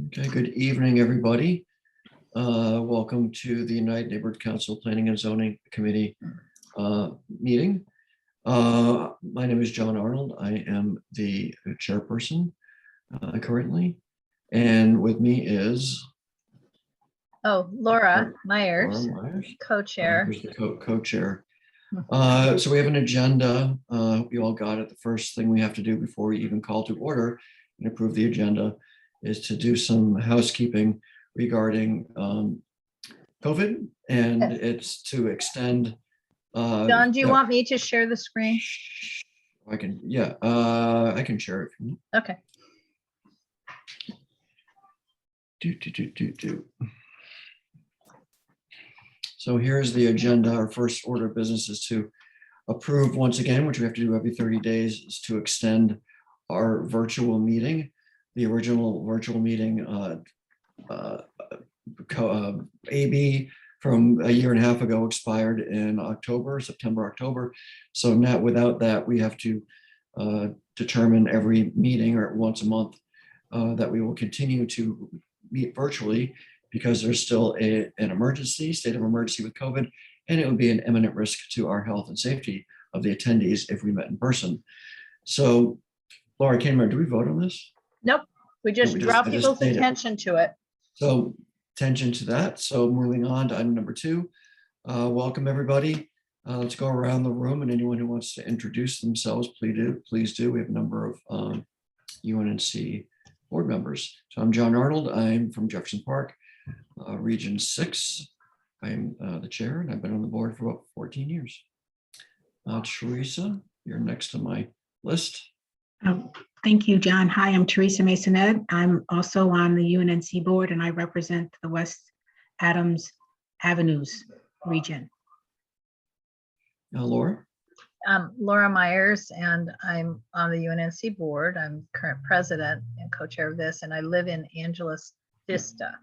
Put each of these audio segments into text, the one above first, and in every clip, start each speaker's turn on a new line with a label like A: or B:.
A: Okay, good evening, everybody. Welcome to the United Neighborhood Council Planning and Zoning Committee meeting. My name is John Arnold. I am the chairperson currently, and with me is
B: Laura Myers, co-chair.
A: Who's the co-chair. So we have an agenda. Hope you all got it. The first thing we have to do before we even call to order and approve the agenda is to do some housekeeping regarding COVID, and it's to extend.
B: John, do you want me to share the screen?
A: I can, yeah, I can share it.
B: Okay.
A: So here's the agenda. Our first order of business is to approve once again, which we have to do every 30 days, is to extend our virtual meeting. The original virtual meeting, AB from a year and a half ago expired in September, October. So now without that, we have to determine every meeting or once a month that we will continue to meet virtually because there's still an emergency, state of emergency with COVID, and it would be an imminent risk to our health and safety of the attendees if we met in person. So Laura, I can't remember, do we vote on this?
B: Nope, we just draw people's attention to it.
A: So attention to that. So moving on to item number 2. Welcome everybody. Let's go around the room, and anyone who wants to introduce themselves, please do. We have a number of UNNC board members. So I'm John Arnold. I'm from Jefferson Park, Region 6. I'm the chair, and I've been on the board for about 14 years. Teresa, you're next to my list.
C: Thank you, John. Hi, I'm Teresa Masonette. I'm also on the UNNC board, and I represent the West Adams Avenues region.
A: Laura?
B: Laura Myers, and I'm on the UNNC board. I'm current president and co-chair of this, and I live in Angeles Vista.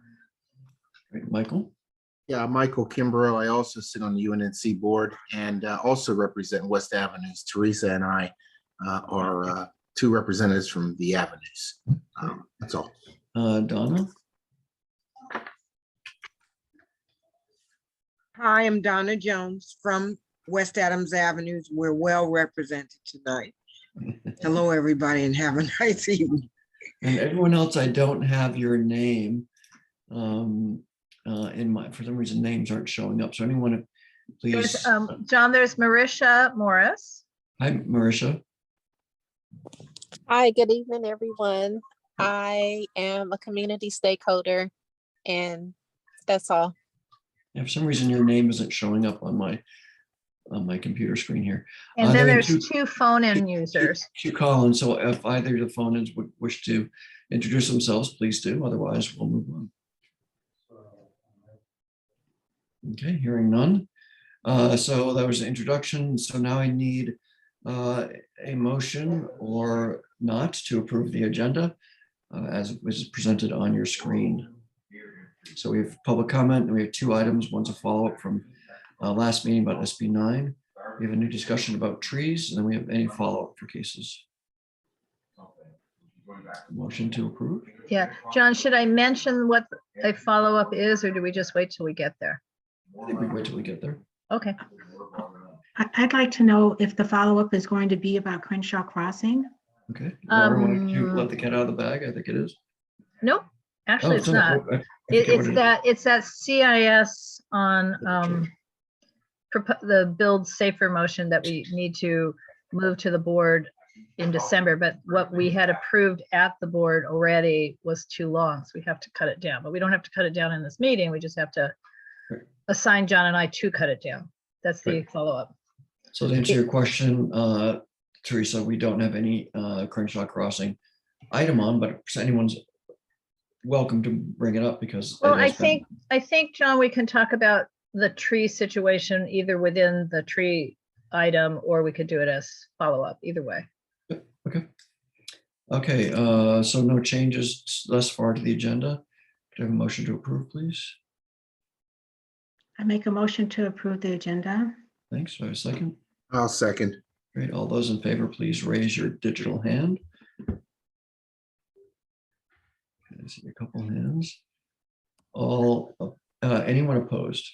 A: Great. Michael?
D: Yeah, Michael Kimbrough. I also sit on the UNNC board and also represent West Avenues. Teresa and I are 2 representatives from the Avenues. That's all.
A: Donna?
E: Hi, I'm Donna Jones from West Adams Avenues. We're well represented tonight. Hello, everybody, and have a nice evening.
A: And everyone else, I don't have your name in my, for some reason, names aren't showing up. So anyone, please.
B: John, there's Marisha Morris.
A: Hi, Marisha.
F: Hi, good evening, everyone. I am a community stakeholder, and that's all.
A: Yeah, for some reason, your name isn't showing up on my computer screen here.
B: And then there's 2 phone-in users.
A: Two Collins. So if either of the phone-ins would wish to introduce themselves, please do. Otherwise, we'll move on. Okay, hearing none. So that was the introduction. So now I need a motion or not to approve the agenda as it was presented on your screen. So we have public comment, and we have 2 items. One's a follow-up from last meeting about SB9. We have a new discussion about trees, and then we have any follow-up for cases. Motion to approve.
B: Yeah, John, should I mention what a follow-up is, or do we just wait till we get there?
A: I think we wait till we get there.
B: Okay.
C: I'd like to know if the follow-up is going to be about Crenshaw Crossing.
A: Okay. Laura, why don't you let the cat out of the bag? I think it is.
B: Nope, actually, it's not.
A: Okay.
B: It's that CIS on the build safer motion that we need to move to the board in December, but what we had approved at the board already was too long, so we have to cut it down. But we don't have to cut it down in this meeting. We just have to assign John and I to cut it down. That's the follow-up.
A: So to answer your question, Teresa, we don't have any Crenshaw Crossing item on, but anyone's welcome to bring it up because.
B: Well, I think, John, we can talk about the tree situation either within the tree item, or we could do it as follow-up, either way.
A: Okay, so no changes thus far to the agenda. Do I have a motion to approve, please?
C: I make a motion to approve the agenda.
A: Thanks. Do I have a second?
D: I'll second.
A: Great. All those in favor, please raise your digital hand. Okay. I see a couple hands. All, anyone opposed?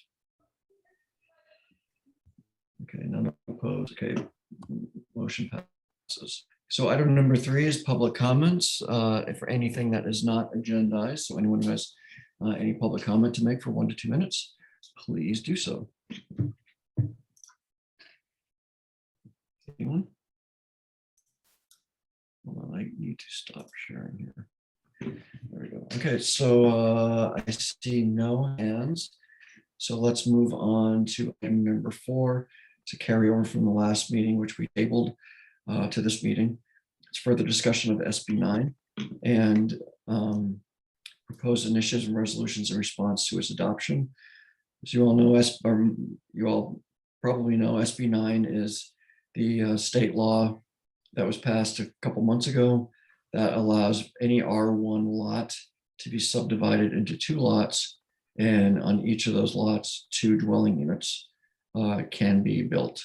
A: Okay, none opposed. Okay, motion passes. So item number 3 is public comments for anything that is not agendized. So anyone who has any public comment to make for 1 to 2 minutes, please do so. Anyone? Hold on, I need to stop sharing here. There we go. Okay, so I see no hands. So let's move on to item number 4 to carry over from the last meeting, which we tabled to this meeting. It's further discussion of SB 9 and proposed initiatives and resolutions in response to its adoption. As you all know, you all probably know, SB 9 is the state law that was passed a couple months ago that allows any R1 lot to be subdivided into 2 lots, and on each of those lots, 2 dwelling units can be built.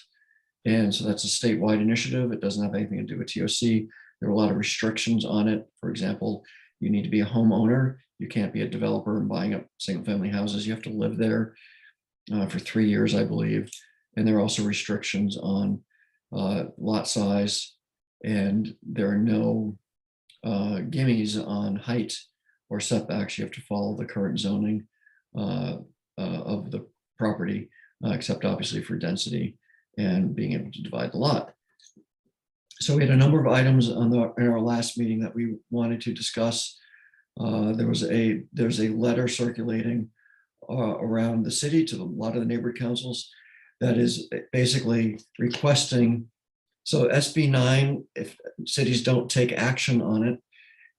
A: And so that's a statewide initiative. It doesn't have anything to do with TOC. There are a lot of restrictions on it. For example, you need to be a homeowner. You can't be a developer and buying up single family houses. You have to live there for 3 years, I believe. And there are also restrictions on lot size, and there are no gimmies on height or setbacks. You have to follow the current zoning of the property, except obviously for density and being able to divide the lot. So we had a number of items in our last meeting that we wanted to discuss. There's a letter circulating around the city to a lot of the neighborhood councils that is basically requesting. So SB 9, if cities don't take action on it,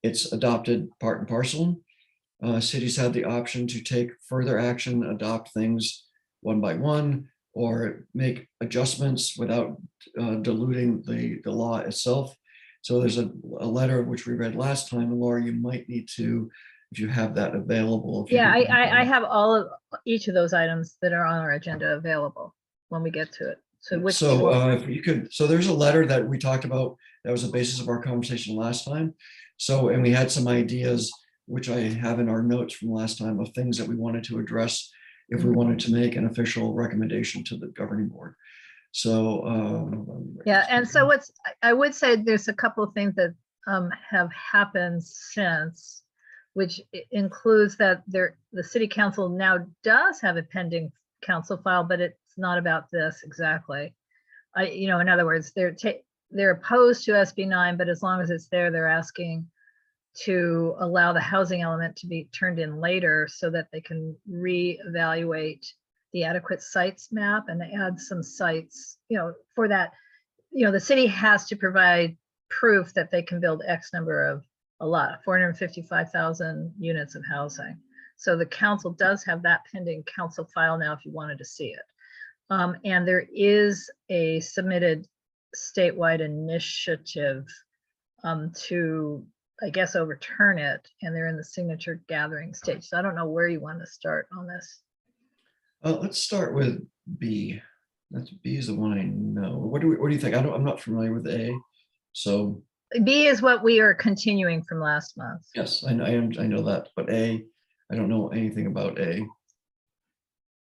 A: it's adopted part and parcel. Cities have the option to take further action, adopt things one by one, or make adjustments without diluting the law itself. So there's a letter which we read last time, and Laura, you might need to, if you have that available.
B: Yeah, I have each of those items that are on our agenda available when we get to it. So which
A: if you could, so there's a letter that we talked about that was the basis of our conversation last time. So, and we had some ideas, which I have in our notes from last time, of things that we wanted to address if we wanted to make an official recommendation to the governing board. So
B: yeah, and so I would say there's a couple of things that have happened since, which includes that the city council now does have a pending council file, but it's not about this exactly. In other words, they're opposed to SB 9, but as long as it's there, they're asking to allow the housing element to be turned in later so that they can reevaluate the adequate sites map and add some sites, for that. The city has to provide proof that they can build X number of a lot, 455,000 units of housing. So the council does have that pending council file now if you wanted to see it. And there is a submitted statewide initiative to, I guess, overturn it, and they're in the signature gathering stage. So I don't know where you want to start on this.
A: let's start with B. B is the one I know. What do you think? I'm not familiar with A. So
B: B is what we are continuing from last month.
A: yes, I know that, but A, I don't know anything about A.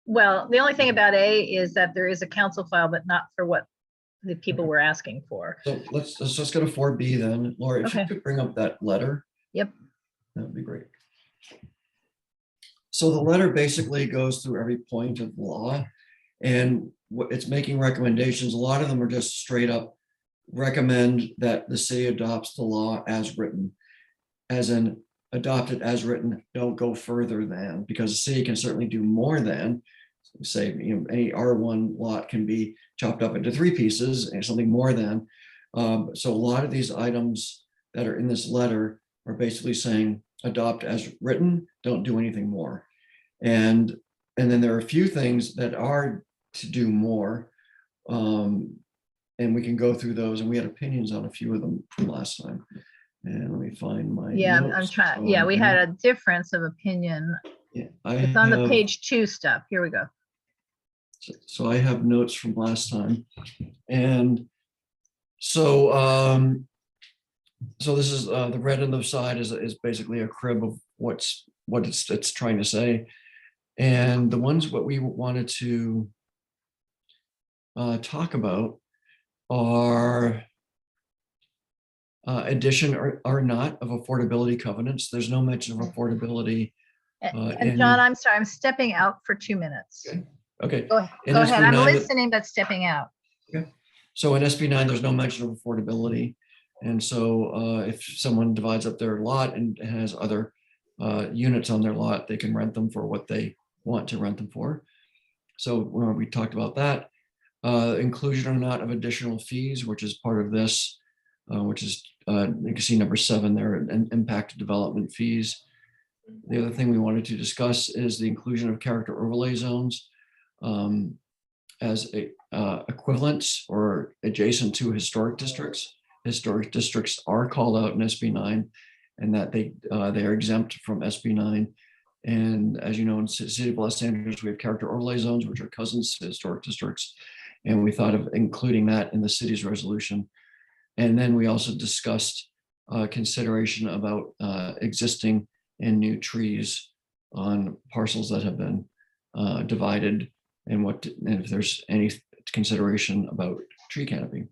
B: Well, the only thing about A is that there is a council file, but not for what the people were asking for.
A: So let's just go to 4B then. Laura, if you could bring up that letter.
B: Yep.
A: That would be great. So the letter basically goes through every point of the law, and it's making recommendations. A lot of them are just straight up recommend that the city adopts the law as written, as in adopt it as written, don't go further than, because the city can certainly do more than, say, any R1 lot can be chopped up into 3 pieces and something more than. So a lot of these items that are in this letter are basically saying adopt as written, don't do anything more. And then there are a few things that are to do more. And we can go through those, and we had opinions on a few of them from last time. And let me find my
B: I'm
A: notes.
B: trying. Yeah, we had a difference of opinion.
A: Yeah,
B: It's on the page 2 stuff. Here we go.
A: So I have notes from last time. And so So this is the red on the side is basically a crib of what it's trying to say. And the ones what we wanted to talk about are addition or not of affordability covenants. There's no mention of affordability.
B: And John, I'm sorry, I'm stepping out for 2 minutes.
A: Okay.
B: Go ahead.
A: In
B: Go ahead.
A: SB
B: I'm
A: 9,
B: listening, but stepping out.
A: So in SB 9, there's no mention of affordability. And so if someone divides up their lot and has other units on their lot, they can rent them for what they want to rent them for. So we talked about that. Inclusion or not of additional fees, which is part of this, which is you can see number 7 there, and impact development fees. The other thing we wanted to discuss is the inclusion of character overlay zones as a equivalents or adjacent to historic districts. Historic districts are called out in SB 9, and that they are exempt from SB 9. And as you know, in the city of Los Angeles, we have character overlay zones, which are cousins to historic districts. And we thought of including that in the city's resolution. And then we also discussed consideration about existing and new trees on parcels that have been divided, and and if there's any consideration about tree canopy.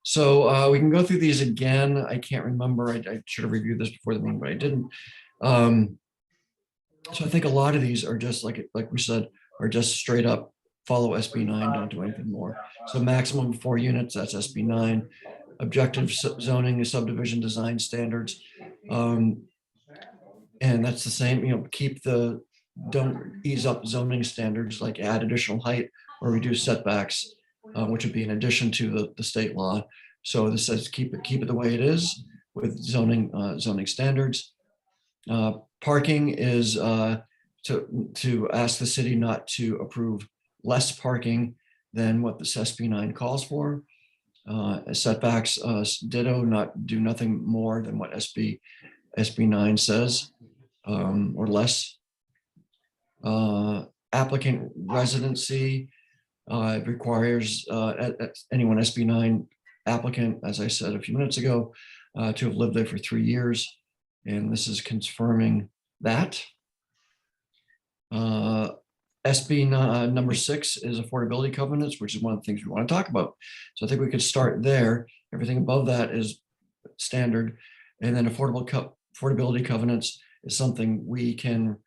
A: So we can go through these again. I can't remember. I should have reviewed this before the meeting, but I didn't. So I think a lot of these are just like we said, are just straight up follow SB 9, don't do anything more. So maximum of 4 units, that's SB 9. Objective zoning is subdivision design standards. And that's the same, don't ease up zoning standards, like add additional height or reduce setbacks, which would be in addition to the state law. So this says keep it the way it is with zoning standards. Parking is to ask the city not to approve less parking than what the SB 9 calls for. Setbacks, ditto, do nothing more than what SB 9 says, or less. Applicant residency requires anyone SB 9 applicant, as I said a few minutes ago, to have lived there for 3 years. And this is confirming that. SB number 6 is affordability covenants, which is one of the things we want to talk about. So I think we could start there. Everything above that is standard. And then affordability covenants is something we can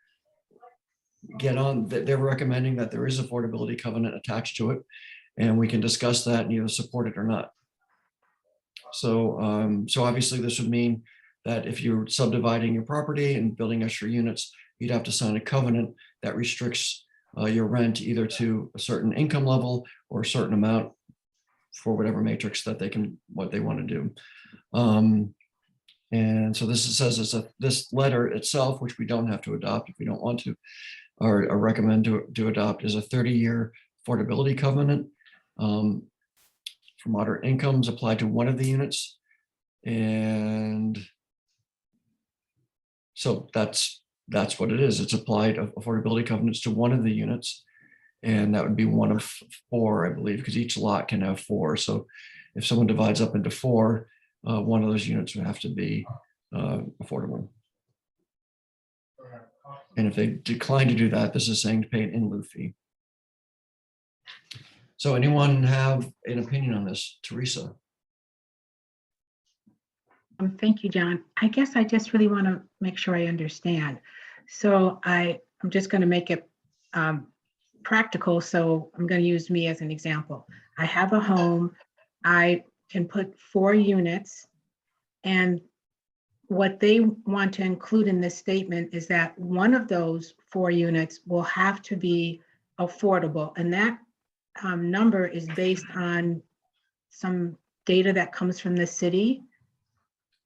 A: get on. They're recommending that there is affordability covenant attached to it, and we can discuss that and either support it or not. So, so obviously this would mean that if you're subdividing your property and building extra units, you'd have to sign a covenant that restricts your rent either to a certain income level or a certain amount for whatever matrix that what they want to do. And so this says this letter itself, which we don't have to adopt if we don't want to, or recommend to adopt, is a 30-year affordability covenant for moderate incomes applied to one of the units. And so that's what it is. It's applied affordability covenants to one of the units. And that would be one of 4, I believe, because each lot can have 4. So if someone divides up into 4, one of those units would have to be affordable. And if they decline to do that, this is saying to pay an in lieu fee. So anyone have an opinion on this? Teresa?
C: Thank you, John. I guess I just really want to make sure I understand. So I'm just going to make it practical. So I'm going to use me as an example. I have a home. I can put 4 units, and what they want to include in this statement is that one of those 4 units will have to be affordable. And that number is based on some data that comes from the city.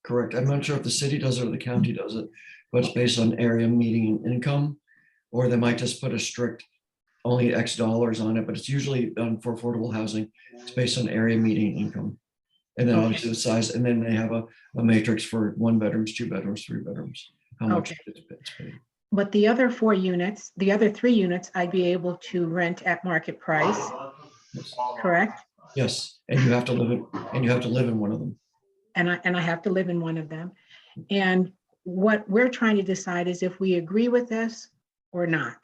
A: Correct. I'm not sure if the city does it or the county does it, but it's based on area median income, or they might just put a strict only X dollars on it, but it's usually done for affordable housing. It's based on area median income. And then obviously the size, and then they have a matrix for 1 bedrooms, 2 bedrooms, 3 bedrooms, how much it's paid.
C: But the other 4 units, the other 3 units, I'd be able to rent at market price,
A: Yes.
C: correct?
A: Yes, and you have to live in one of them.
C: and I have to live in one of them. And what we're trying to decide is if we agree with this or not.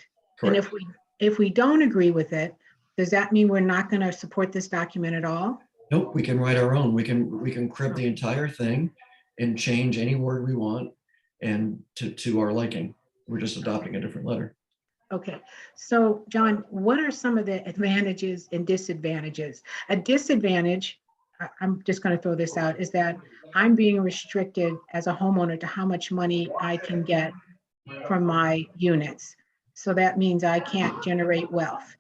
C: And
A: Correct.
C: if we don't agree with it, does that mean we're not going to support this document at all?
A: Nope, we can write our own. We can crib the entire thing and change any word we want and to our liking. We're just adopting a different letter.
C: Okay, so John, what are some of the advantages and disadvantages? A disadvantage, I'm just going to throw this out, is that I'm being restricted as a homeowner to how much money I can get from my units. So that means I can't generate wealth,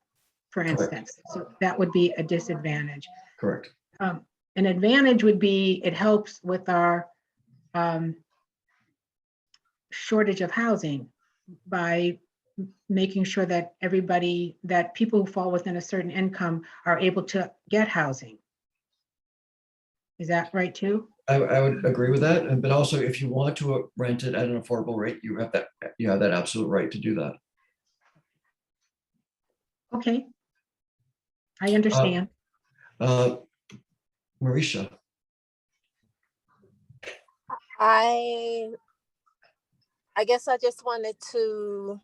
C: for
A: Correct.
C: instance. So that would be a disadvantage.
A: Correct.
C: An advantage would be it helps with our shortage of housing by making sure that everybody, that people who fall within a certain income are able to get housing. Is that right too?
A: I would agree with that. But also if you want to rent it at an affordable rate, you have that absolute right to do that.
C: Okay. I understand.
A: Marisha,
F: I guess I just wanted to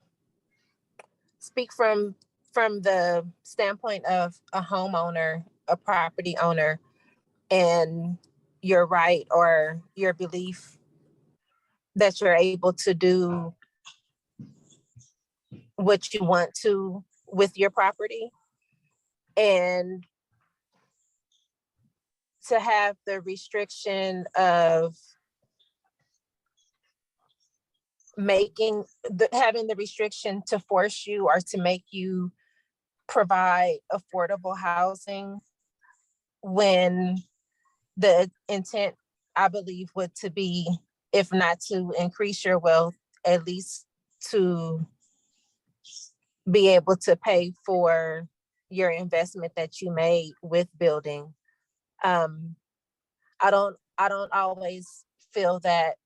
F: speak from the standpoint of a homeowner, a property owner, and your right or your belief that you're able to do what you want to with your property. And to have the restriction of having the restriction to force you or to make you provide affordable housing when the intent, I believe, would to be, if not to increase your wealth, at least to be able to pay for your investment that you made with building. I don't always feel that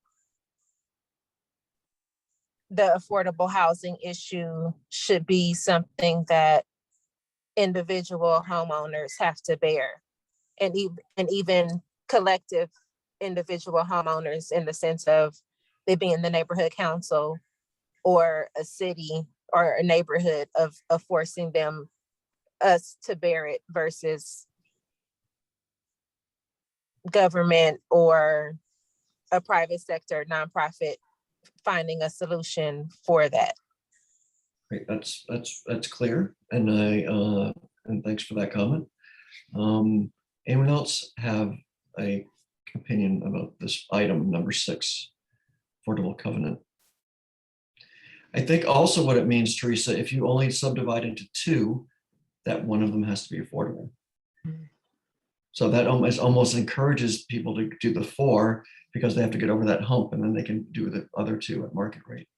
F: the affordable housing issue should be something that individual homeowners have to bear, and even collective individual homeowners, in the sense of they being the neighborhood council or a city or a neighborhood of forcing us to bear it versus government or a private sector nonprofit finding a solution for that.
A: great. That's clear. And and thanks for that comment. Anyone else have a opinion about this item number 6, affordable covenant? I think also what it means, Teresa, if you only subdivide into 2, that one of them has to be affordable. So that almost encourages people to do the 4 because they have to get over that hump, and then they can do the other 2 at market rate.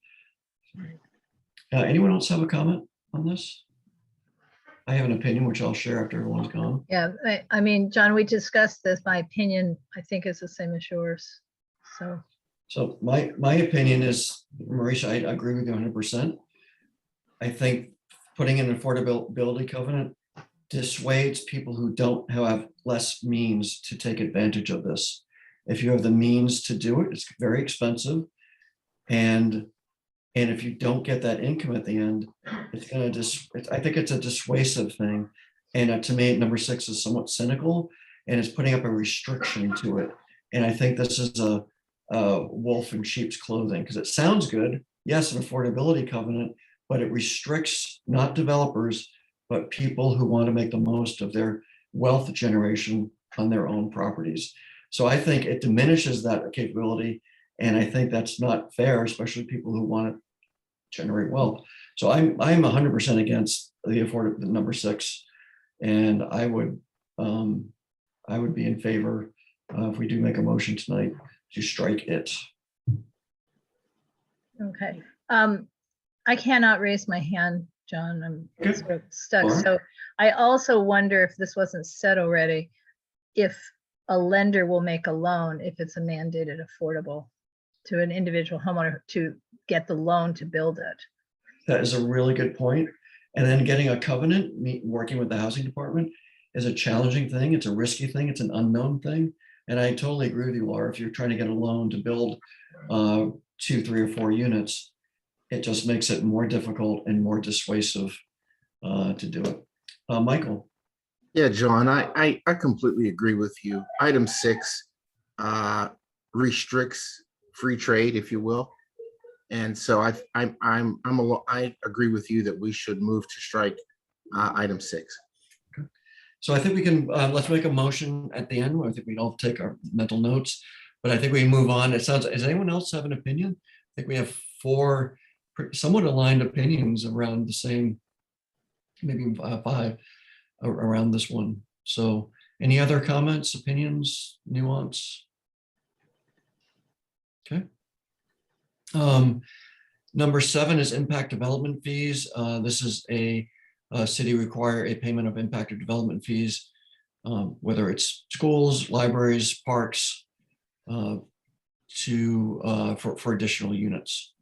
A: Anyone else have a comment on this? I have an opinion, which I'll share after everyone's gone.
B: Yeah, I mean, John, we discussed this. My opinion, I think, is the same as yours.
A: So my opinion is, Marisha, I agree with you 100%. I think putting in an affordability covenant dissuades people who don't have less means to take advantage of this. If you have the means to do it, it's very expensive. And if you don't get that income at the end, it's going to I think it's a dissuasive thing. And to me, number 6 is somewhat cynical, and it's putting up a restriction to it. And I think this is a wolf in sheep's clothing, because it sounds good. Yes, an affordability covenant, but it restricts not developers, but people who want to make the most of their wealth generation on their own properties. So I think it diminishes that capability. And I think that's not fair, especially people who want to generate wealth. So I'm 100% against the number 6. And I would be in favor, if we do make a motion tonight, to strike it.
B: Okay. I cannot raise my hand, John. I'm
A: Okay.
B: sort of stuck.
A: All right.
B: So I also wonder, if this wasn't said already, if a lender will make a loan if it's a mandated affordable to an individual homeowner to get the loan to build it.
A: That is a really good point. And then getting a covenant, working with the housing department, is a challenging thing. It's a risky thing. It's an unknown thing. And I totally agree with you, Laura. If you're trying to get a loan to build 2, 3, or 4 units, it just makes it more difficult and more dissuasive to do it. Michael?
D: Yeah, John, I completely agree with you. Item 6 restricts free trade, if you will. And so I agree with you that we should move to strike item 6.
A: So I think we can, let's make a motion at the end. I think we all take our mental notes, but I think we move on. It sounds, does anyone else have an opinion? I think we have 4 somewhat aligned opinions around the same, maybe 5 around this one. So any other comments, opinions, nuance? Okay. Number 7 is impact development fees. This is a city require a payment of impact or development fees, whether it's schools, libraries, parks, for additional units.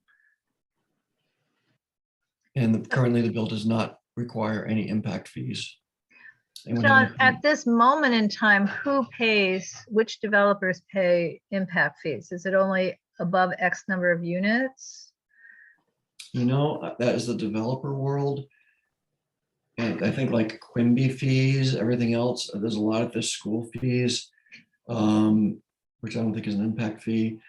A: And currently the bill does not require any impact fees. Anyone have
B: John,
A: any-
B: at this moment in time, who pays, which developers pay impact fees? Is it only above X number of units?
A: You know, that is the developer world. And I think like Quimby fees, everything else, there's a lot of the school fees, which I don't think is an impact fee.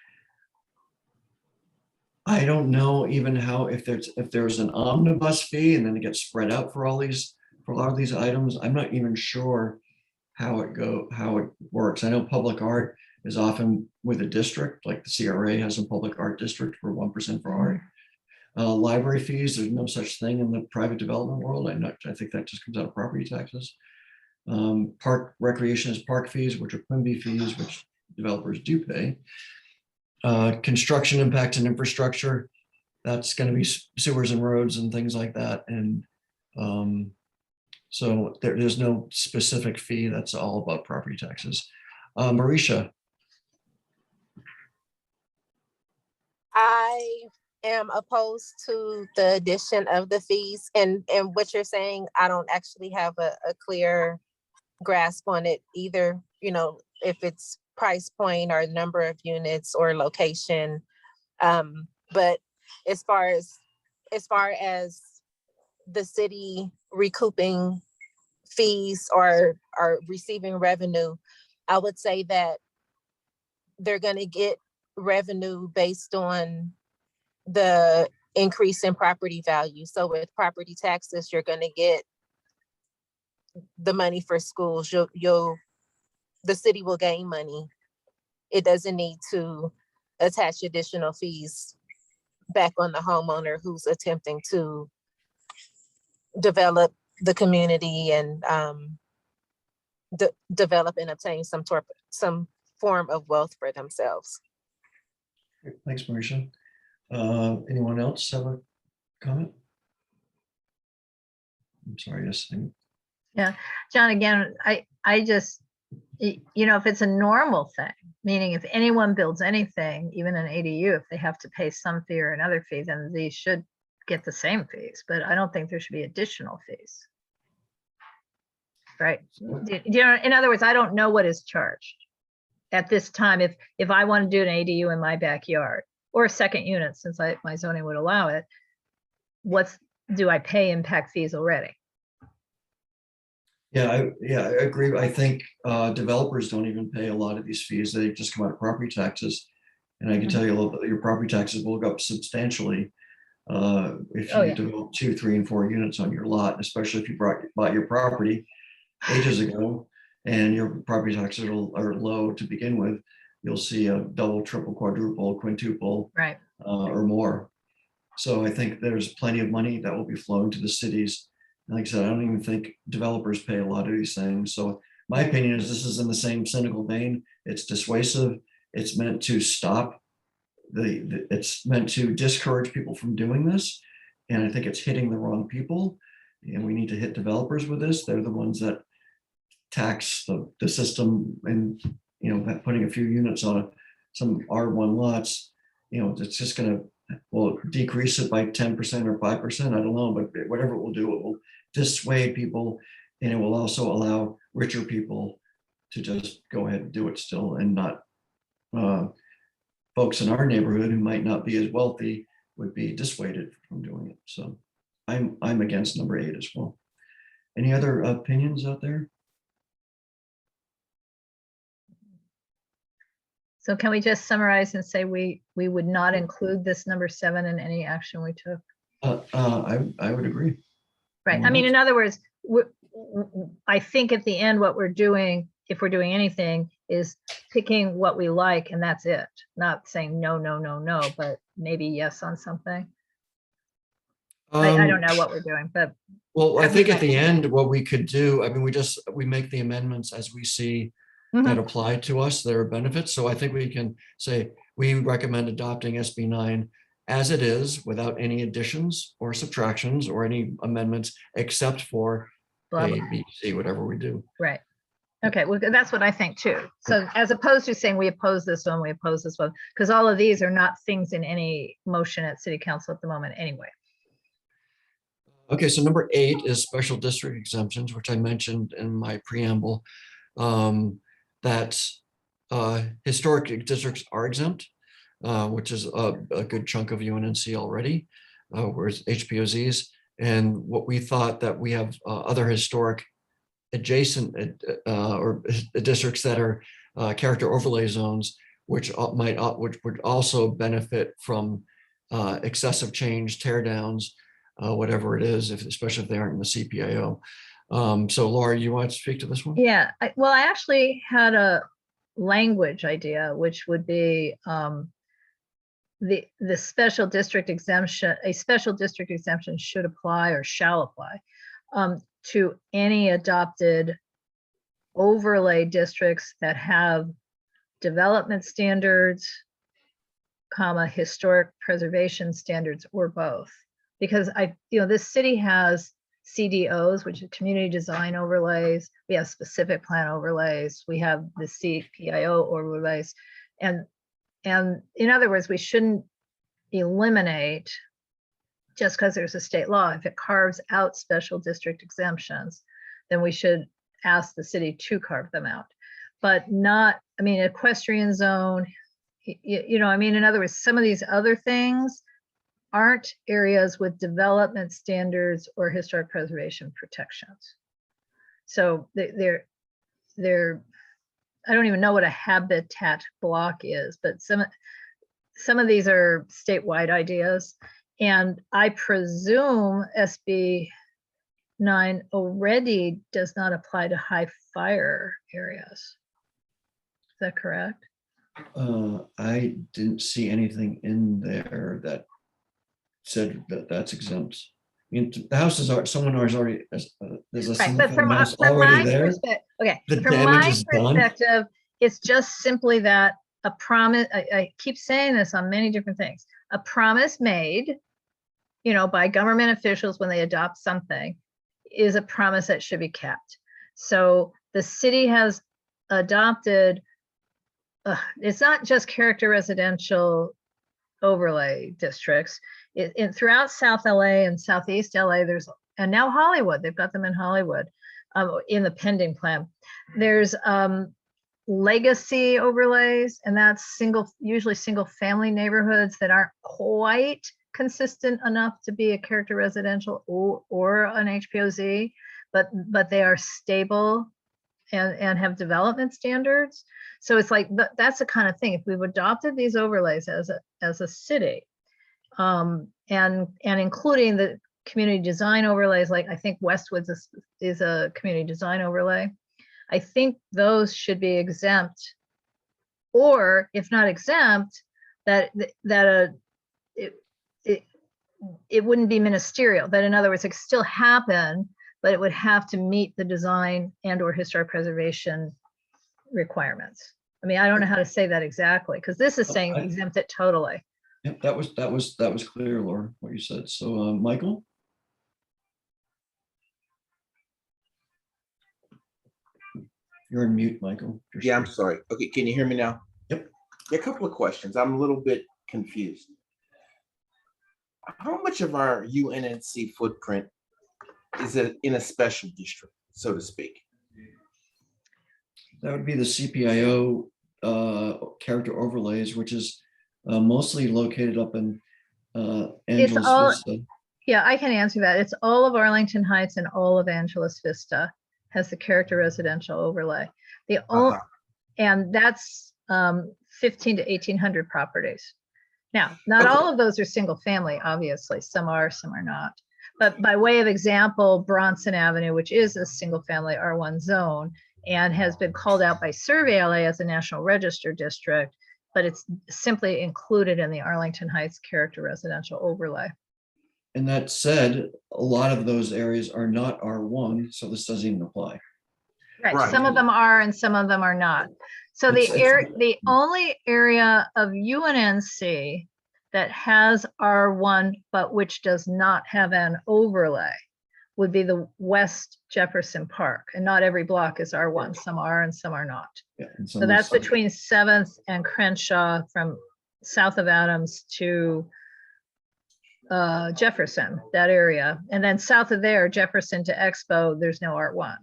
A: I don't know even how, if there's an omnibus fee and then it gets spread out for all these, for a lot of these items. I'm not even sure how it works. I know public art is often with a district, like the CRA has a public art district for 1% for art. Library fees, there's no such thing in the private development world. I think that just comes out of property taxes. Park recreation is park fees, which are Quimby fees, which developers do pay. Construction impact and infrastructure, that's going to be sewers and roads and things like that. And so there's no specific fee. That's all about property taxes. Marisha?
F: I am opposed to the addition of the fees, and what you're saying, I don't actually have a clear grasp on it either, you know, if it's price point or number of units or location. But as far as the city recouping fees or receiving revenue, I would say that they're going to get revenue based on the increase in property value. So with property taxes, you're going to get the money for schools. The city will gain money. It doesn't need to attach additional fees back on the homeowner who's attempting to develop the community and develop and obtain some form of wealth for themselves.
A: Thanks, Marisha. Anyone else have a comment? I'm sorry, yes.
B: John, again, I just, you know, if it's a normal thing, meaning if anyone builds anything, even an ADU, if they have to pay some fee or another fee, then they should get the same fees, but I don't think there should be additional fees. Right? You know, in other words, I don't know what is charged at this time. If I want to do an ADU in my backyard or a second unit, since my zoning would allow it, do I pay impact fees already?
A: Yeah, I agree. I think developers don't even pay a lot of these fees. They just come out of property taxes. And I can tell you a little bit, your property taxes will go up substantially if you develop 2, 3, and 4 units on your lot, especially if you bought your property ages ago and your property taxes are low to begin with. You'll see a double, triple, quadruple, quintuple,
B: Right.
A: Or more. So I think there's plenty of money that will be flowing to the cities. Like I said, I don't even think developers pay a lot of these things. So my opinion is this is in the same cynical vein. It's dissuasive. It's meant to stop it's meant to discourage people from doing this. And I think it's hitting the wrong people. And we need to hit developers with this. They're the ones that tax the system, and, you know, putting a few units on some R1 lots, you know, it's just going to, will decrease it by 10% or 5%. I don't know, but whatever it will do, it will dissuade people, and it will also allow richer people to just go ahead and do it still and not folks in our neighborhood who might not be as wealthy would be dissuaded from doing it. So I'm against number 8 as well. Any other opinions out there?
B: So can we just summarize and say we would not include this number 7 in any action we took?
A: I would agree.
B: Right. I mean, in other words, I think at the end, what we're doing, if we're doing anything, is picking what we like, and that's it. Not saying no, no, no, no, but maybe yes on something. I don't know what we're doing, but
A: Well, I think at the end, what we could do, I mean, we make the amendments as we see that apply to us, there are benefits. So I think we can say, we recommend adopting SB 9 as it is, without any additions or subtractions or any amendments, except for
B: blah,
A: A,
B: blah.
A: B, C, whatever we do.
B: Right. Okay, well, that's what I think too. So as opposed to saying we oppose this one, we oppose this one, because all of these are not things in any motion at city council at the moment anyway.
A: Okay, so number 8 is special district exemptions, which I mentioned in my preamble. That historic districts are exempt, which is a good chunk of UNNC already, whereas HPOZs. And what we thought that we have other historic adjacent or districts that are character overlay zones, which would also benefit from excessive change, tear downs, whatever it is, especially if they aren't in the CPIO. So Laura, you want to speak to this one?
B: Yeah, well, I actually had a language idea, which would be the special district exemption. A special district exemption should apply or shall apply to any adopted overlay districts that have development standards, comma, historic preservation standards, or both. Because this city has CDOs, which is community design overlays. We have specific plan overlays. We have the CPIO overlays. And in other words, we shouldn't eliminate just because there's a state law. If it carves out special district exemptions, then we should ask the city to carve them out. But not, I mean, equestrian zone, in other words, some of these other things aren't areas with development standards or historic preservation protections. So they're I don't even know what a habitat block is, but some of these are statewide ideas. And I presume SB 9 already does not apply to high fire areas. Is that correct?
A: I didn't see anything in there that said that that's exempt. I mean, the houses are, someone is already, there's a
B: Right,
A: single
B: but from
A: family house
B: my
A: already there.
B: okay,
A: The
B: from
A: damage
B: my
A: is done.
B: perspective, it's just simply that a promise, I keep saying this on many different things, a promise made, by government officials when they adopt something is a promise that should be kept. So the city has adopted, it's not just character residential overlay districts. Throughout South LA and Southeast LA, and now Hollywood, they've got them in Hollywood in the pending plan. There's legacy overlays, and that's usually single family neighborhoods that aren't quite consistent enough to be a character residential or an HPOZ, but they are stable and have development standards. So it's like, that's the kind of thing, if we've adopted these overlays as a city, and including the community design overlays, like I think Westwoods is a community design overlay. I think those should be exempt, or if not exempt, that it wouldn't be ministerial. That in other words, it could still happen, but it would have to meet the design and or historic preservation requirements. I mean, I don't know how to say that exactly, because this is saying exempt it totally.
A: Yep, that was clear, Laura, what you said. So Michael? You're on mute, Michael.
D: Yeah, I'm sorry. Okay, can you hear me now?
A: Yep.
D: Yeah, a couple of questions. I'm a little bit confused. How much of our UNNC footprint is it in a special district, so to speak?
A: That would be the CPIO character overlays, which is mostly located up in Angeles
B: all-
A: Vista.
B: Yeah, I can answer that. It's all of Arlington Heights and all of Angeles Vista has the character residential overlay.
D: Uh-huh.
B: And that's 15 to 1800 properties. Now, not
D: Okay.
B: all of those are single family, obviously. Some are, some are not. But by way of example, Bronson Avenue, which is a single family R1 zone and has been called out by Survey LA as a National Register district, but it's simply included in the Arlington Heights character residential overlay.
A: And that said, a lot of those areas are not R1, so this doesn't even apply.
B: Right,
D: Right.
B: some of them are and some of them are not. So the
A: It's-
B: the only area of UNNC that has R1, but which does not have an overlay would be the West Jefferson Park. And not every block is R1, some are and some are not.
A: Yeah, and
B: So
A: some
B: that's
A: is-
B: between 7th and Crenshaw from south of Adams to Jefferson, that area. And then south of there, Jefferson to Expo, there's no R1.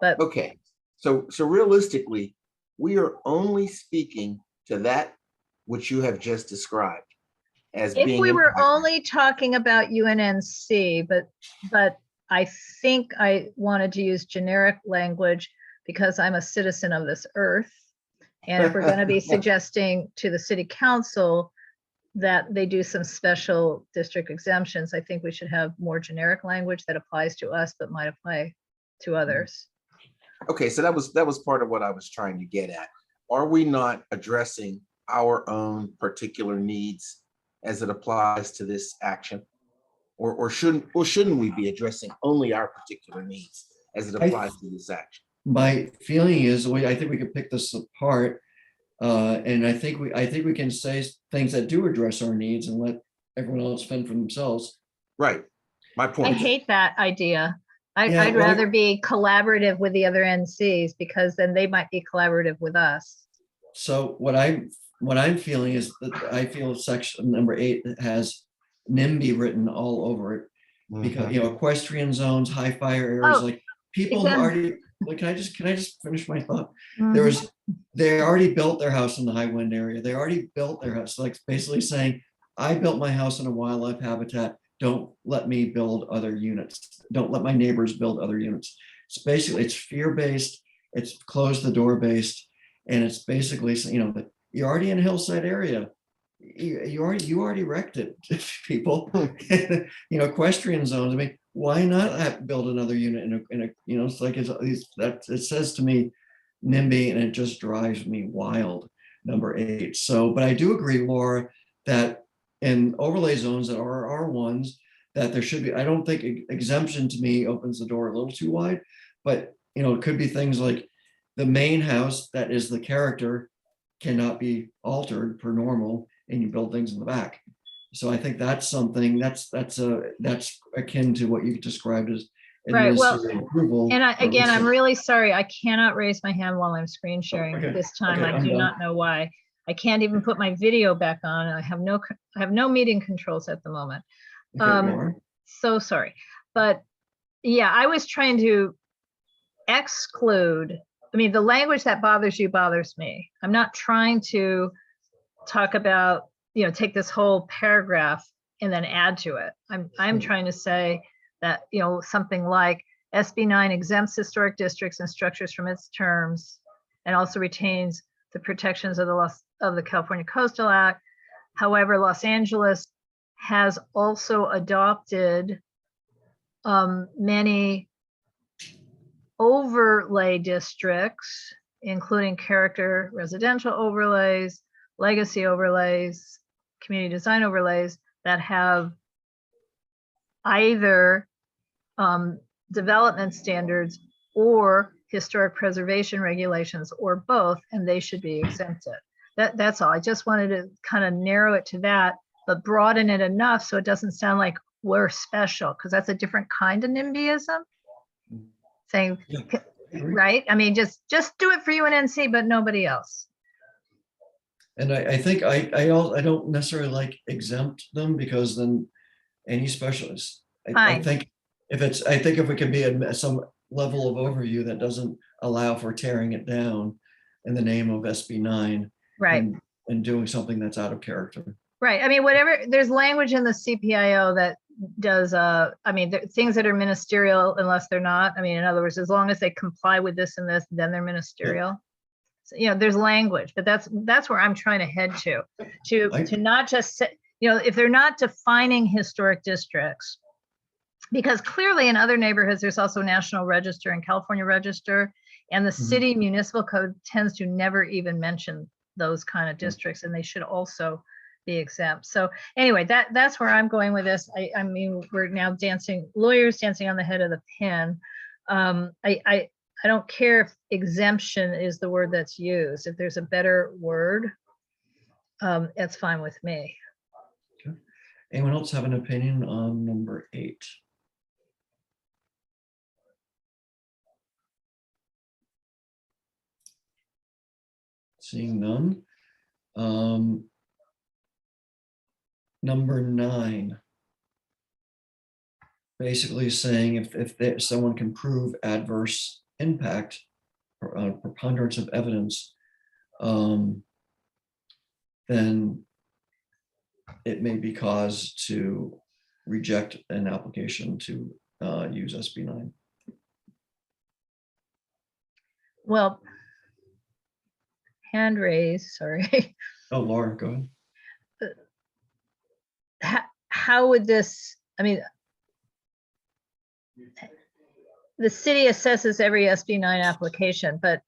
B: But
D: Okay, so realistically, we are only speaking to that which you have just described as
B: if
D: being.
B: we were
D: impacted.
B: only talking about UNNC, but I think I wanted to use generic language because I'm a citizen of this earth. And if we're going to be suggesting to the city council that they do some special district exemptions, I think we should have more generic language that applies to us but might apply to others.
D: Okay, so that was part of what I was trying to get at. Are we not addressing our own particular needs as it applies to this action? Or shouldn't we be addressing only our particular needs as it applies to this action?
A: My feeling is, I think we could pick this apart. And I think we can say things that do address our needs and let everyone else fend for themselves.
D: Right, my
B: I
D: point.
B: hate that idea.
A: Yeah,
B: I'd
A: well,
B: rather be collaborative with the other NCs because then they might be collaborative with us.
A: So what I'm feeling is that I feel section number 8 has NIMBY written all over it, because equestrian zones, high fire areas,
B: Oh,
A: like people who
B: exactly.
A: already, like, can I just finish my thought?
B: Mhm.
A: They already built their house in the high wind area. They already built their house, like basically saying, I built my house in a wildlife habitat. Don't let me build other units. Don't let my neighbors build other units. It's fear-based, it's close the door based, and it's basically, that you're already in a hillside area. You already wrecked it, people. Equestrian zones. I mean, why not build another unit in a it's like it says to me NIMBY, and it just drives me wild. Number 8. So, but I do agree, Laura, that in overlay zones that are R1s, that there should be. I don't think exemption to me opens the door a little too wide, but it could be things like the main house that is the character cannot be altered per normal, and you build things in the back. So I think that's something that's akin to what you described as
B: Right, well,
A: administrative approval.
B: And again, I'm
A: or-
B: really sorry. I cannot raise my hand while I'm screen sharing
A: Okay,
B: this time.
A: okay,
B: I
A: I'm
B: do
A: done.
B: not know why. I can't even put my video back on. I have no meeting controls at the moment.
A: Okay, Laura?
B: So sorry. But yeah, I was trying to exclude, I mean, the language that bothers you bothers me. I'm not trying to talk about, take this whole paragraph and then add to it. I'm trying to say that, something like SB 9 exempts historic districts and structures from its terms and also retains the protections of the California Coastal Act. However, Los Angeles has also adopted many overlay districts, including character residential overlays, legacy overlays, community design overlays that have either development standards or historic preservation regulations or both, and they should be exempted. That's all. I just wanted to kind of narrow it to that, but broaden it enough so it doesn't sound like we're special, because that's a different kind of NIMBYism. Saying,
A: Yeah, I agree.
B: right? I mean, just do it for UNNC, but nobody else.
A: And I think I don't necessarily like exempt them, because then any specialist, I
B: Fine.
A: think if we can be some level of overview that doesn't allow for tearing it down in the name of SB 9.
B: Right.
A: And doing something that's out of character.
B: Right. I mean, whatever, there's language in the CPIO that does, I mean, things that are ministerial unless they're not. I mean, in other words, as long as they comply with this and this, then they're ministerial. So, you know, there's language, but that's where I'm trying to head to not just say, you know, if they're not defining historic districts, because clearly in other neighborhoods, there's also National Register and California Register, and the city municipal code tends to never even mention those kind of districts, and they should also be exempt. So anyway, that's where I'm going with this. I mean, we're now lawyers dancing on the head of the pin. I don't care if exemption is the word that's used. If there's a better word, it's fine with me.
A: Okay. Anyone else have an opinion on number 8? Seeing none. Number 9. Basically saying if someone can prove adverse impact or preponderance of evidence, then it may be cause to reject an application to use SB 9.
B: Well, hand raised, sorry.
A: Oh, Laura, go ahead.
B: How would this, I mean, the city assesses every SB 9 application, but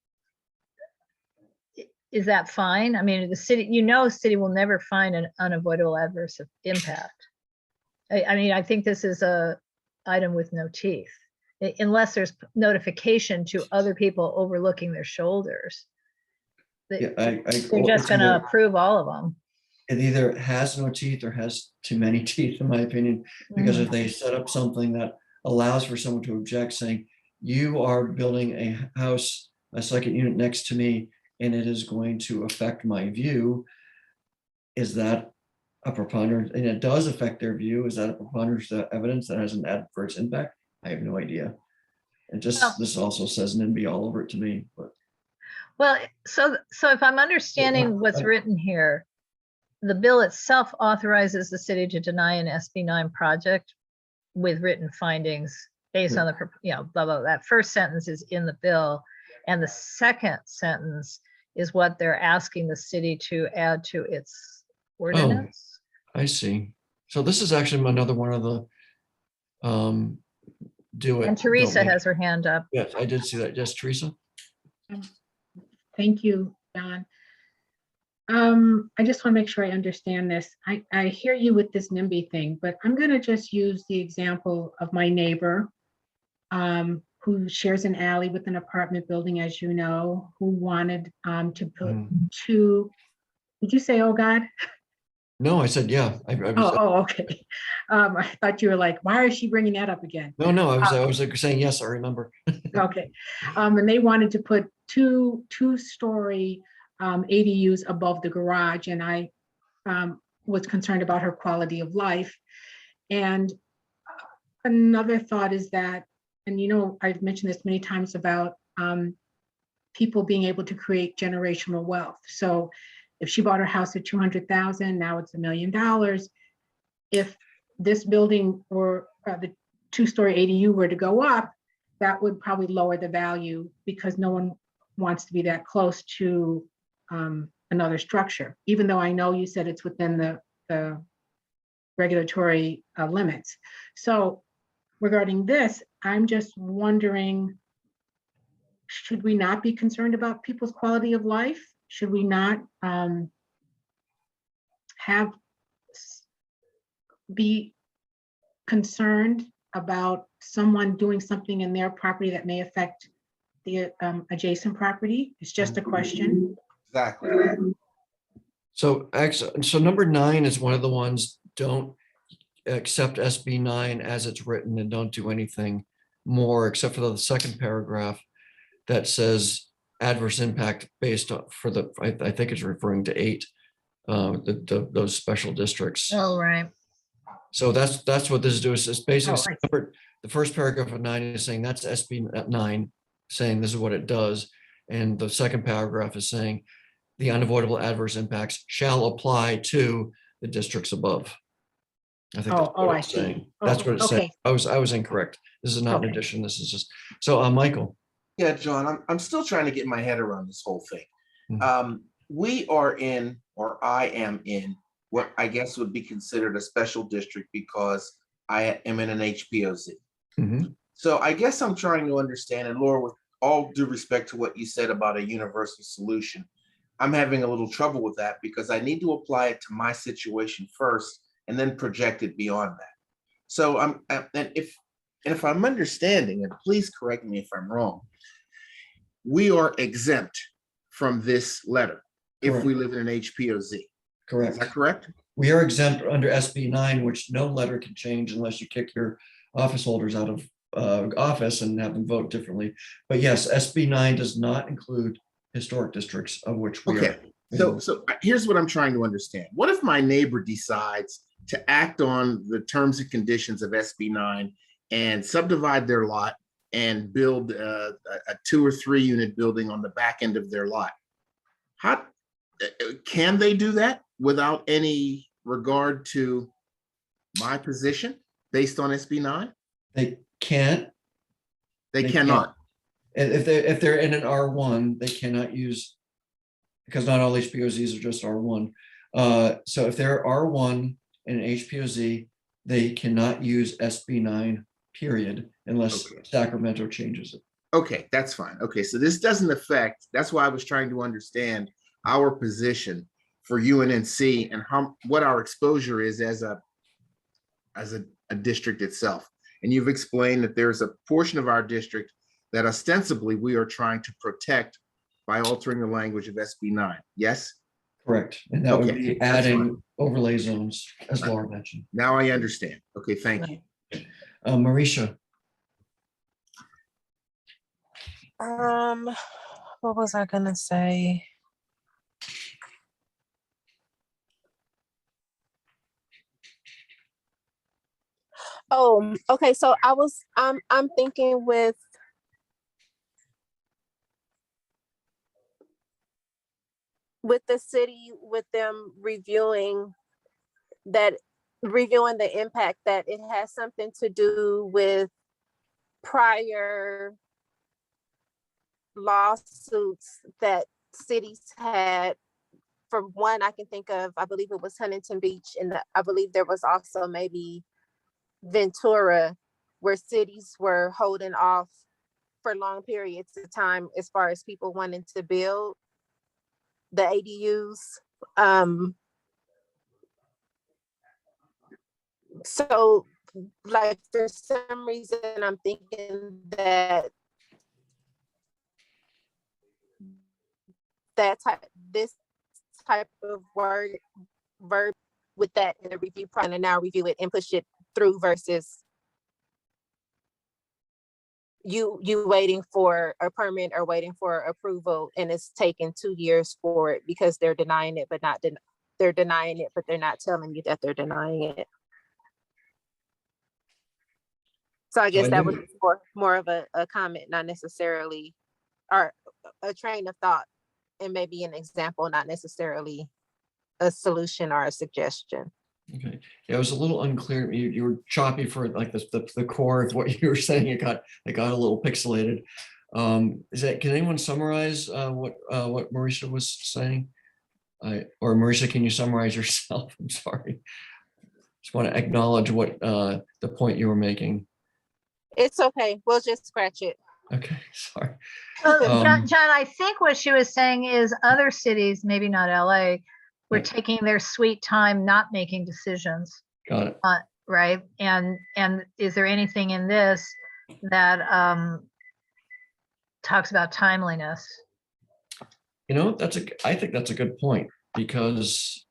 B: is that fine? I mean, the city, city will never find an unavoidable adverse impact. I mean, I think this is a item with no teeth, unless there's notification to other people overlooking their shoulders. They're just going to approve all of them.
A: It either has no teeth or has too many teeth, in my opinion, because if they set up something that allows for someone to object, saying, you are building a house, a second unit next to me, and it is going to affect my view, is that a preponderance? And it does affect their view. Is that a preponderance of evidence that has an adverse impact? I have no idea. And this also says NIMBY all over it to me. But
B: well, so if I'm understanding what's written here, the bill itself authorizes the city to deny an SB 9 project with written findings based on the, blah, blah. That first sentence is in the bill. And the second sentence is what they're asking the city to add to its ordinance.
A: I see. So this is actually another one of the do it.
B: And Teresa has her hand up.
A: Yes, I did see that. Yes, Teresa.
C: Thank you, John. I just want to make sure I understand this. I hear you with this NIMBY thing, but I'm going to just use the example of my neighbor who shares an alley with an apartment building, as you know, who wanted to put two, did you say, oh God?
A: No, I said, yeah.
C: Okay. I thought you were like, why is she bringing that up again?
A: No, I was like saying, yes, I remember.
C: Okay. And they wanted to put two-story ADUs above the garage, and I was concerned about her quality of life. And another thought is that, and I've mentioned this many times about people being able to create generational wealth. So if she bought her house at $200,000, now it's $1 million. If this building or the two-story ADU were to go up, that would probably lower the value because no one wants to be that close to another structure, even though I know you said it's within the regulatory limits. So regarding this, I'm just wondering, should we not be concerned about people's quality of life? Should we not be concerned about someone doing something in their property that may affect the adjacent property? It's just a question.
D: Exactly.
A: So number 9 is one of the ones, don't accept SB 9 as it's written and don't do anything more except for the second paragraph that says adverse impact based on I think it's referring to 8, those special districts.
B: Oh, right.
A: So that's what this is doing. It's basically the first paragraph of 9 is saying that's SB 9, saying this is what it does. And the second paragraph is saying the unavoidable adverse impacts shall apply to the districts above. I think that's
C: Oh,
A: what
C: I
A: it's
C: see.
A: saying. That's what it's saying.
C: Okay.
A: I was incorrect. This is not an
C: Okay.
A: addition. This is just, so Michael.
D: Yeah, John, I'm still trying to get my head around this whole thing. We are in, or I am in, what I guess would be considered a special district because I am in an HPOZ.
A: Mhm.
D: So I guess I'm trying to understand, and Laura, with all due respect to what you said about a universal solution, I'm having a little trouble with that because I need to apply it to my situation first and then project it beyond that. So and if I'm understanding, and please correct me if I'm wrong, we are exempt from this letter if we live in an HPOZ. Is
A: Correct.
D: that correct?
A: We are exempt under SB 9, which no letter can change unless you kick your office holders out of office and have them vote differently. But yes, SB 9 does not include historic districts, of which we
D: Okay.
A: are.
D: So here's what I'm trying to understand. What if my neighbor decides to act on the terms and conditions of SB 9 and subdivide their lot and build a 2 or 3 unit building on the back end of their lot? How can they do that without any regard to my position based on SB 9?
A: They can't.
D: They
A: They
D: cannot.
A: And if they're in an R1, they cannot use, because not all HPOZs are just R1. So if they're R1 and an HPOZ, they cannot use SB 9, period, unless
D: Okay.
A: Sacramento changes it.
D: Okay, that's fine. Okay, so this doesn't affect, that's why I was trying to understand our position for UNNC and what our exposure is as a district itself. And you've explained that there's a portion of our district that ostensibly we are trying to protect by altering the language of SB 9. Yes?
A: Correct. And that would
D: Okay,
A: be
D: that's
A: adding overlay zones, as Laura mentioned.
D: Now I understand. Okay, thank you.
A: Marisha,
F: What was I gonna say? Oh, okay. So I'm thinking with the city, with them reviewing the impact, that it has something to do with prior lawsuits that cities had. For one, I can think of, I believe it was Huntington Beach, and I believe there was also maybe Ventura, where cities were holding off for long periods of time as far as people wanting to build the ADUs. So like for some reason, I'm thinking that this type of verb with that in the review, trying to now review it and push it through versus you waiting for a permit or waiting for approval, and it's taking 2 years for it because they're denying it, but they're denying it, but they're not telling you that they're denying it. So I guess that was more of a comment, not necessarily, or a train of thought, and maybe an example, not necessarily a solution or a suggestion.
A: okay. Yeah, it was a little unclear. You were choppy for like the core of what you were saying. It got a little pixelated. Can anyone summarize what Marisha was saying? Or Marisha, can you summarize yourself? I'm sorry. Just want to acknowledge what the point you were making.
F: It's okay. We'll just scratch it.
A: Okay, sorry.
B: John, I think what she was saying is other cities, maybe not LA, were
A: Yeah.
B: taking their sweet time not making decisions,
A: Got it.
B: right? And is there anything in this that talks about timeliness?
A: You know, I think that's a good point, because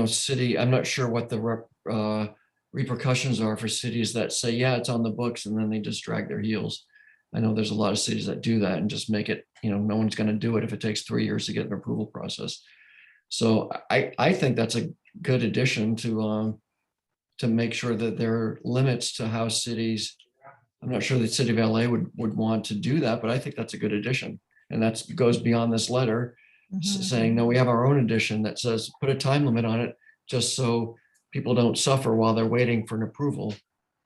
A: city, I'm not sure what the repercussions are for cities that say, yeah, it's on the books, and then they just drag their heels. I know there's a lot of cities that do that and just make it, no one's going to do it if it takes 3 years to get an approval process. So I think that's a good addition to to make sure that there are limits to how cities, I'm not sure the city of LA would want to do that, but I think that's a good addition. And that goes beyond this letter saying, no, we have our own edition that says, put a time limit on it, just so people don't suffer while they're waiting for an approval.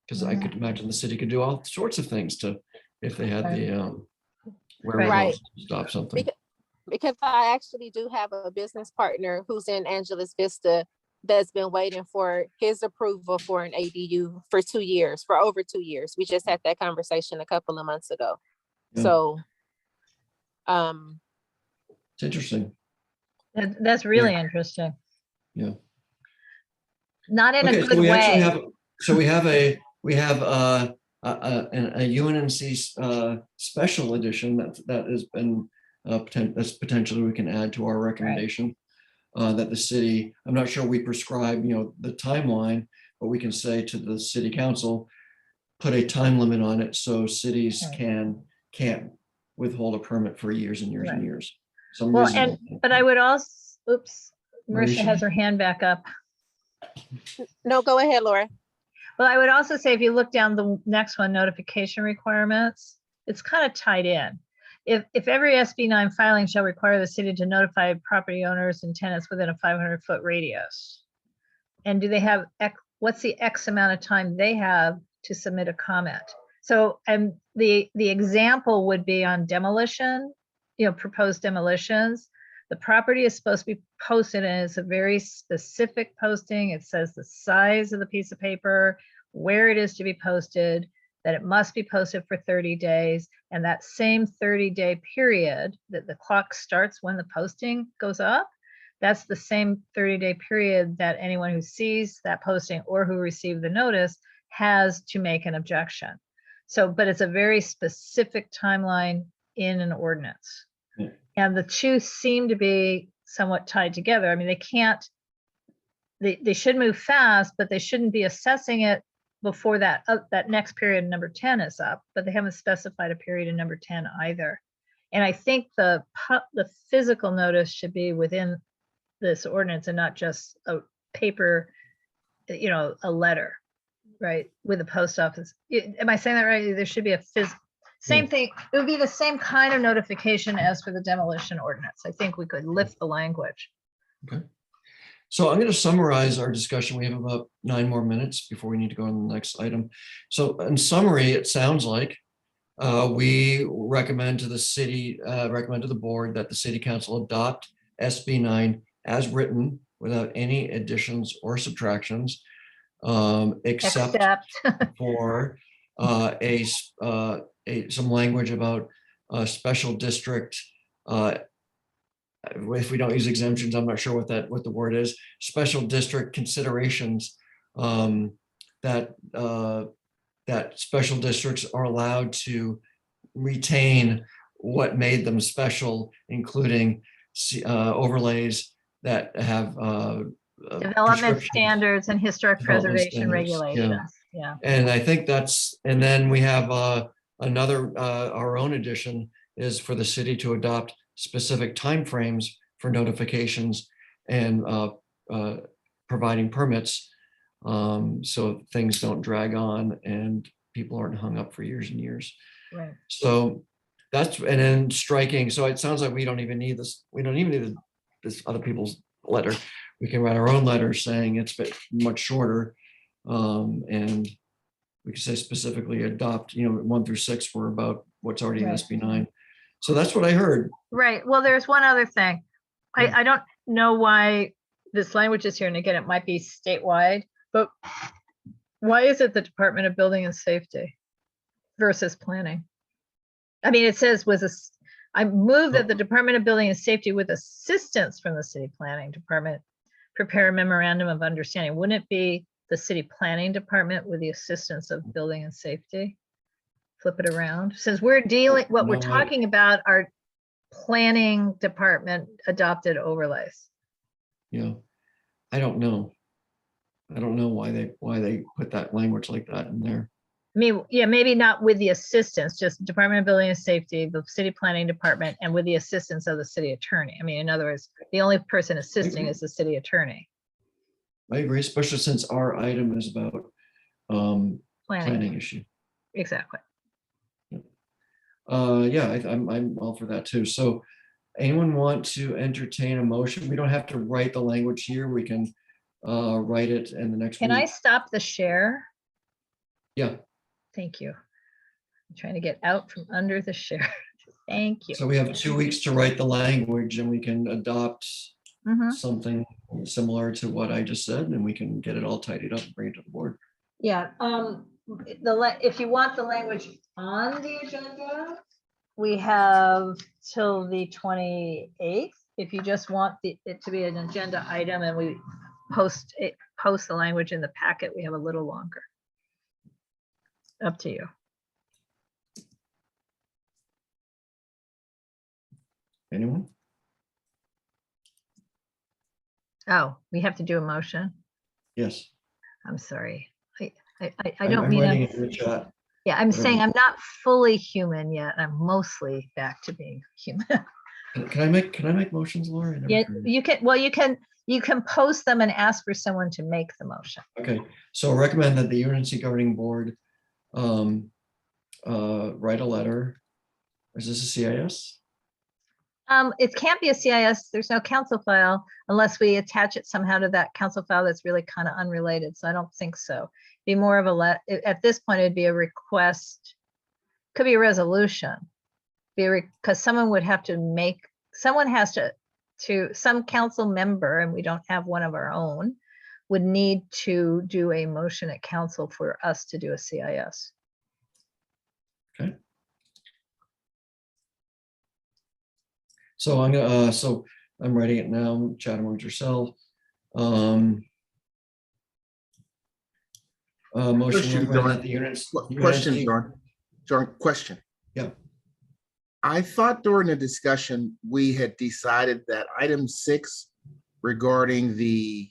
A: Because I could imagine the city could do all sorts of things to, if they had the wherewithal
F: Right.
A: to stop something.
F: Because I actually do have a business partner who's in Angeles Vista that's been waiting for his approval for an ADU for 2 years, for over 2 years. We just had that conversation a couple of months ago.
A: Yeah.
F: So,
A: It's interesting.
B: That's really interesting.
A: Yeah.
B: Not in a
A: Okay, so
B: good
A: we actually
B: way.
A: have, so we have a UNNC special edition that has been that's potentially we can add to our recommendation. That the city, I'm not sure we prescribe, the timeline, but we can say to the city council, put a time limit on it so cities
B: Right.
A: can't withhold a permit for years and years and
B: Right.
A: years. Some
B: Well,
A: reasonable.
B: but I would also, oops, Marissa
A: Marisha?
B: has her hand back up.
F: no, go ahead, Laura.
B: Well, I would also say if you look down the next one, notification requirements, it's kind of tied in. If every SB9 filing shall require the city to notify property owners and tenants within a 500-foot radius. And do they have, what's the X amount of time they have to submit a comment? So, and the example would be on demolition, proposed demolitions. The property is supposed to be posted, and it's a very specific posting. It says the size of the piece of paper, where it is to be posted, that it must be posted for 30 days. And that same 30-day period that the clock starts when the posting goes up, that's the same 30-day period that anyone who sees that posting or who received the notice has to make an objection. So, but it's a very specific timeline in an ordinance.
A: Yeah.
B: And the two seem to be somewhat tied together. I mean, they should move fast, but they shouldn't be assessing it before that next period, number 10 is up, but they haven't specified a period in number 10 either. And I think the physical notice should be within this ordinance and not just a paper, a letter, right, with the post office. Am I saying that right? There should be a same thing. It would be the same kind of notification as for the demolition ordinance. I think we could lift the language.
A: Okay. So I'm going to summarize our discussion. We have about 9 more minutes before we need to go on to the next item. So in summary, it sounds like we recommend to the city, recommend to the board that the city council adopt SB 9 as written without any additions or subtractions, except for some language about a special district. If we don't use exemptions, I'm not sure what the word is. Special district considerations, that special districts are allowed to retain what made them special, including overlays that have
B: development standards and historic preservation regulations. Yeah.
A: And I think and then we have our own addition is for the city to adopt specific timeframes for notifications and providing permits, so things don't drag on and people aren't hung up for years and years.
B: Right.
A: So and then striking. So it sounds like we don't even need this. We don't even need this other people's letter. We can write our own letter saying it's much shorter, and we can say specifically adopt. 1 through 6 were about what's already in SB 9. So that's what I heard.
B: Right. Well, there's one other thing. I don't know why this language is here, and again, it might be statewide, but why is it the Department of Building and Safety versus planning? I mean, it says I move that the Department of Building and Safety with assistance from the city planning department prepare a memorandum of understanding. Wouldn't it be the city planning department with the assistance of building and safety? Flip it around. Since we're what we're talking about are planning department adopted overlays.
A: Yeah, I don't know. I don't know why they put that language like that in there.
B: I mean, yeah, maybe not with the assistance, just Department of Building and Safety, the city planning department, and with the assistance of the city attorney. I mean, in other words, the only person assisting is the city attorney.
A: I agree, especially since our item is about
B: Planning,
A: planning issue.
B: exactly.
A: Yeah, I'm all for that too. So anyone want to entertain a motion? We don't have to write the language here. We can write it in the next
B: Can I
A: week.
B: stop the share?
A: Yeah,
B: Thank you. I'm trying to get out from under the share. Thank you.
A: so we have 2 weeks to write the language and we can adopt
B: Mhm.
A: something similar to what I just said, and we can get it all tidied up and bring it to the board.
B: Yeah, if you want the language on the agenda, we have till the 28th. If you just want it to be an agenda item and we post the language in the packet, we have a little longer. Up to you.
A: Anyone?
B: Oh, we have to do a motion.
A: Yes.
B: I'm sorry. I
A: I'm
B: don't mean,
A: writing it in the chat.
B: yeah, I'm
A: whatever.
B: saying I'm not fully human yet. I'm mostly back to being human.
A: Can I make motions, Laura? I never
B: Yeah,
A: heard.
B: you can, well, you can post them and ask for someone to make the motion.
A: Okay, so recommend that the UNC governing board write a letter. Is this a CIS?
B: It can't be a CIS. There's no council file unless we attach it somehow to that council file that's really kind of unrelated. So I don't think so. Be more of a at this point, it'd be a request. Could be a resolution. Because someone would have to someone has to some council member, and we don't have one of our own, would need to do a motion at council for us to do a CIS.
A: Okay. So I'm writing it now, chat amongst yourself. Motion
D: Question,
A: recommend
D: John.
A: that the units.
D: Question, John. John, question.
A: Yeah.
D: I thought during the discussion, we had decided that item 6 regarding the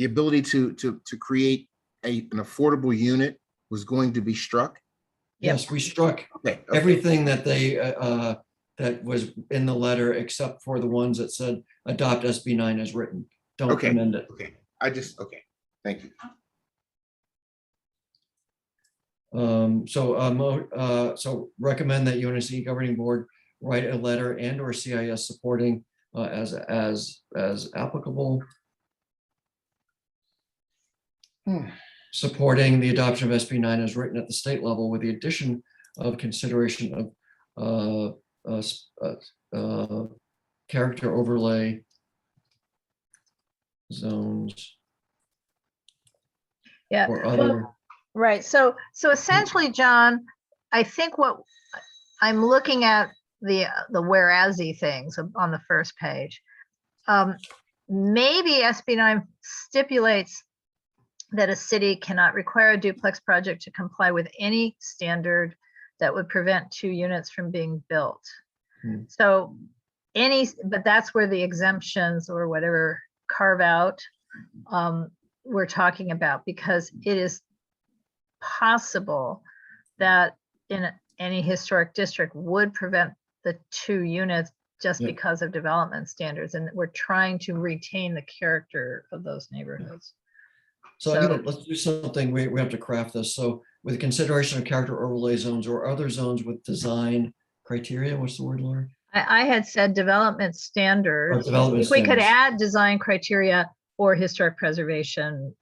D: ability to create an affordable unit was going to be struck.
A: Yes, we struck
D: Okay.
A: everything that they that was in the letter except for the ones that said adopt SB 9 as written. Don't
D: Okay.
A: amend it.
D: Okay. Okay. Thank you.
A: So recommend that UNSC governing board write a letter and or CIS supporting as applicable. Supporting the adoption of SB 9 as written at the state level with the addition of consideration of character overlay zones.
B: Yeah.
A: Or other.
B: Right. So essentially, John, I think what I'm looking at the whereas-y things on the first page. Maybe SB 9 stipulates that a city cannot require a duplex project to comply with any standard that would prevent 2 units from being built. So but that's where the exemptions or whatever carve out we're talking about, because it is possible that in any historic district would prevent the 2 units just because of development standards. And we're trying to retain the character of those neighborhoods.
A: So let's do something. We have to craft this. So with consideration of character overlay zones or other zones with design criteria, what's the word, Laura?
B: I had said development standards.
A: Development
B: if we could
A: standards.
B: add design criteria or historic preservation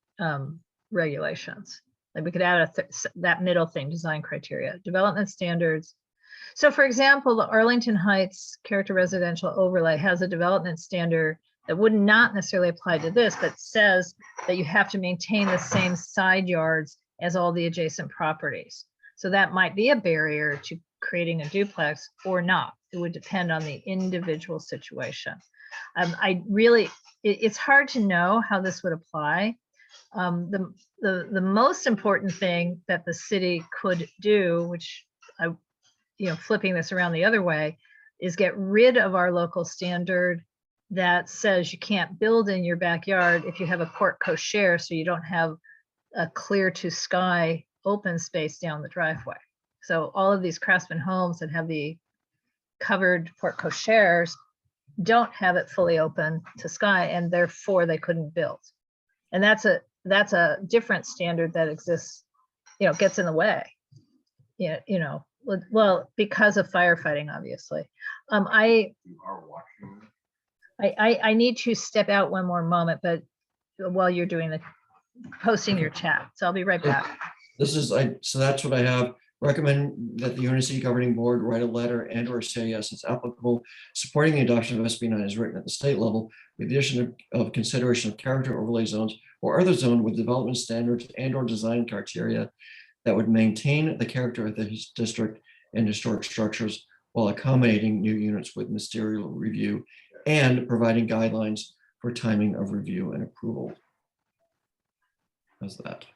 B: regulations, like we could add that middle thing, design criteria, development standards. So for example, the Arlington Heights character residential overlay has a development standard that would not necessarily apply to this, but says that you have to maintain the same side yards as all the adjacent properties. So that might be a barrier to creating a duplex or not. It would depend on the individual situation. It's hard to know how this would apply. The most important thing that the city could do, which flipping this around the other way, is get rid of our local standard that says you can't build in your backyard if you have a porte cochere, so you don't have a clear to sky open space down the driveway. So all of these craftsman homes that have the covered porte cocheres don't have it fully open to sky, and therefore they couldn't build. And that's a different standard that exists, gets in the way. Yeah, well, because of firefighting, obviously. I need to step out one more moment, but while you're doing posting your chat, so I'll be right back.
A: So that's what I have. Recommend that the UNNC governing board write a letter and or say yes, it's applicable, supporting the adoption of SB 9 as written at the state level, with the addition of consideration of character overlay zones or other zone with development standards and or design criteria that would maintain the character of the district and historic structures while accommodating new units with ministerial review and providing guidelines for timing of review and approval. How's that?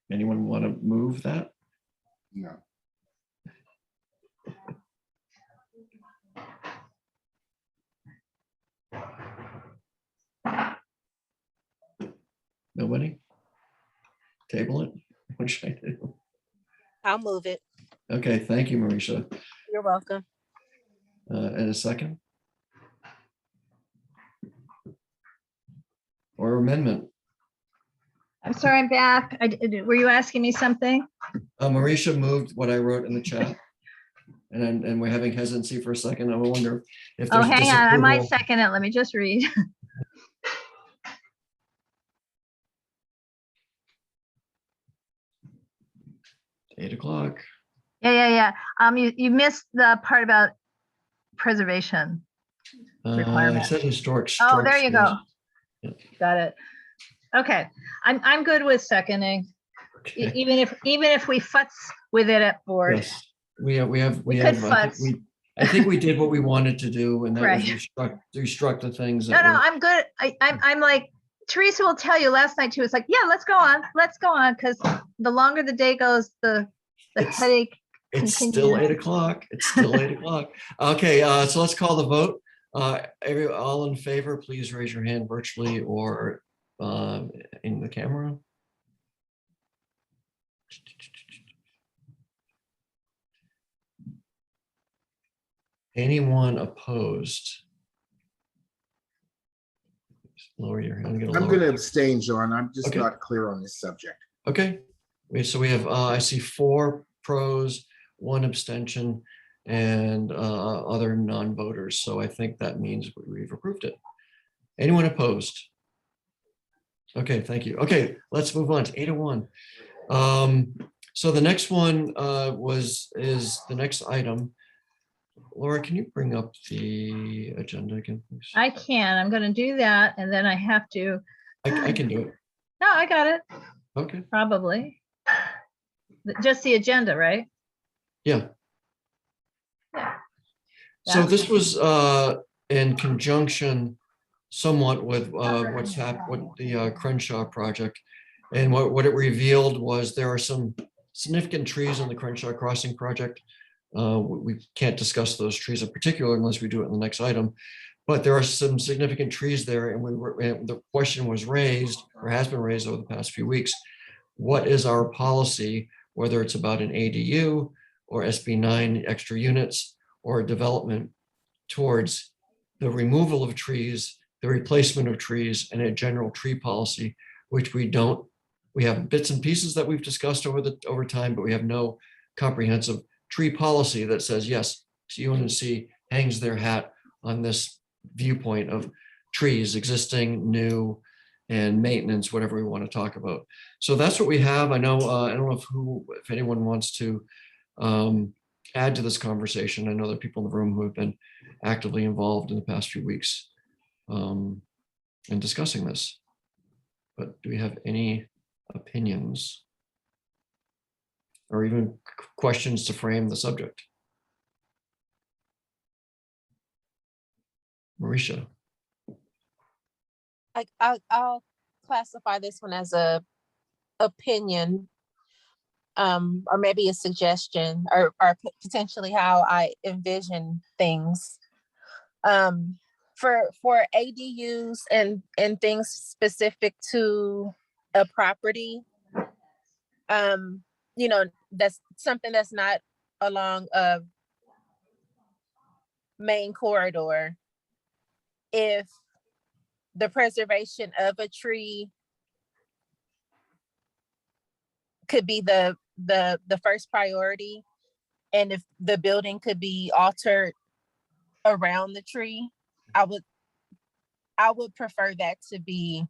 A: Anyone want to move that?
D: No.
A: Nobody? Table it? What should I do?
F: I'll move it.
A: Okay, thank you, Marisha.
F: You're welcome.
A: And a second? Or amendment?
B: I'm sorry, I'm back. Were you asking me something?
A: Marisha moved what I wrote in the chat. And we're having hesitancy for a second. I wonder if
B: Oh,
A: there's
B: hang on, I might
A: disapproval.
B: second it. Let me just read.
A: 8 o'clock.
B: Yeah. You missed the part about preservation.
A: I
B: Requirement.
A: said historic
B: Oh, there you go.
A: Yeah.
B: Got it. Okay, I'm good with seconding,
A: Okay.
B: even if we futz with it at board.
A: Yes, we have,
B: We
A: I
B: could
A: think we did what we wanted to do, and that was
B: Right.
A: restruct the things.
B: No,
A: that were-
B: I'm good. I'm like, Teresa will tell you last night too. It's like, yeah, let's go on, because the longer the day goes, the
A: It's-
B: headache.
A: It's still
B: continues.
A: 8 o'clock. It's still 8 o'clock. Okay, so let's call the vote. All in favor, please raise your hand virtually or in the camera. Anyone opposed? Lower your hand.
D: I'm going to abstain, John. I'm just
A: Okay.
D: not clear on this subject.
A: Okay, so we have, I see 4 pros, 1 abstention, and other non-voters. So I think that means we've approved it. Anyone opposed? Okay, thank you. Okay, let's move on to 801. So the next one is the next item. Laura, can you bring up the agenda again, please?
B: I can. I'm going to do that, and then I have to.
A: I can do it.
B: No, I got it.
A: Okay.
B: Probably. Just the agenda, right?
A: Yeah.
B: Yeah.
A: So
B: Yeah.
A: this was in conjunction somewhat with what the Crenshaw project. And what it revealed was there are some significant trees on the Crenshaw Crossing project. We can't discuss those trees in particular unless we do it in the next item. But there are some significant trees there, and the question was raised, or has been raised over the past few weeks. What is our policy, whether it's about an ADU or SB 9 extra units or development towards the removal of trees, the replacement of trees, and a general tree policy, which we have bits and pieces that we've discussed over time, but we have no comprehensive tree policy that says, yes, UNNC hangs their hat on this viewpoint of trees, existing, new, and maintenance, whatever we want to talk about. So that's what we have. I know, I don't know if anyone wants to add to this conversation. I know there are people in the room who have been actively involved in the past few weeks in discussing this. But do we have any opinions or even questions to frame the subject? Marisha.
F: I'll classify this one as a opinion, or maybe a suggestion, or potentially how I envision things. For ADUs and things specific to a property, that's something that's not along a main corridor, if the preservation of a tree could be the first priority, and if the building could be altered around the tree, I would prefer that to be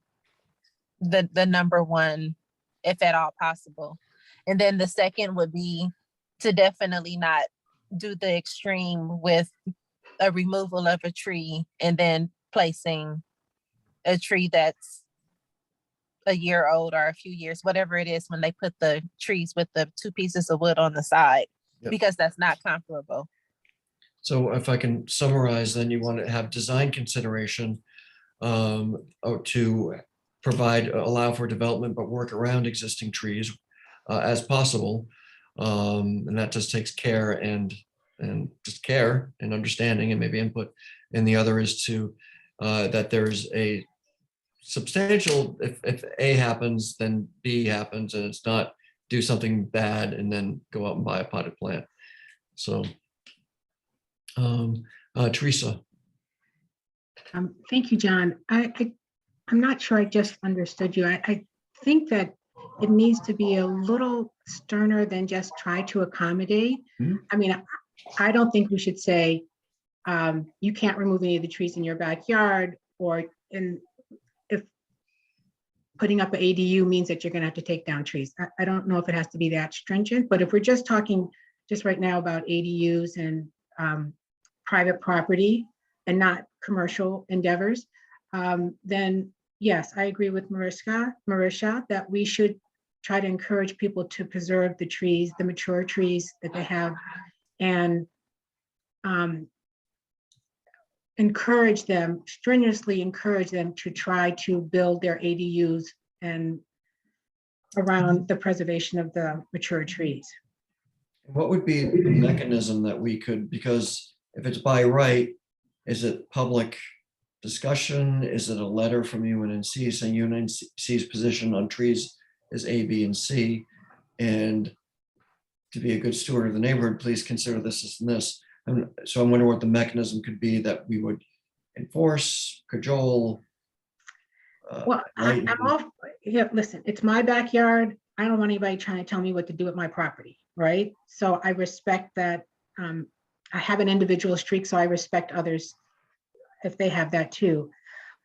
F: the number one, if at all possible. And then the second would be to definitely not do the extreme with a removal of a tree and then placing a tree that's a year old or a few years, whatever it is, when they put the trees with the two pieces of wood on the side,
A: Yep.
F: because that's not comparable.
A: So if I can summarize, then you want to have design consideration to provide, allow for development, but work around existing trees as possible. And that just takes care and just care and understanding and maybe input. And the other is to that there's a substantial, if A happens, then B happens, and it's not do something bad and then go out and buy a potted plant. So Teresa.
C: Thank you, John. I'm not sure I just understood you. I think that it needs to be a little sterner than just try to accommodate.
A: Mhm.
C: I mean, I don't think we should say, you can't remove any of the trees in your backyard, or if putting up an ADU means that you're gonna have to take down trees. I don't know if it has to be that stringent, but if we're just talking just right now about ADUs and private property and not commercial endeavors, then yes, I agree with Marisha that we should try to encourage people to preserve the trees, the mature trees that they have, and strenuously encourage them to try to build their ADUs and around the preservation of the mature trees.
A: What would be the mechanism that we could, because if it's by right, is it public discussion? Is it a letter from UNNC saying UNNC's position on trees is A, B, and C? And to be a good steward of the neighborhood, please consider this, this, and this. And so I'm wondering what the mechanism could be that we would enforce, cajole.
C: Well, I'm off, yeah, listen, it's my backyard. I don't want anybody trying to tell me what to do with my property, right? So I respect that. I have an individual streak, so I respect others if they have that too.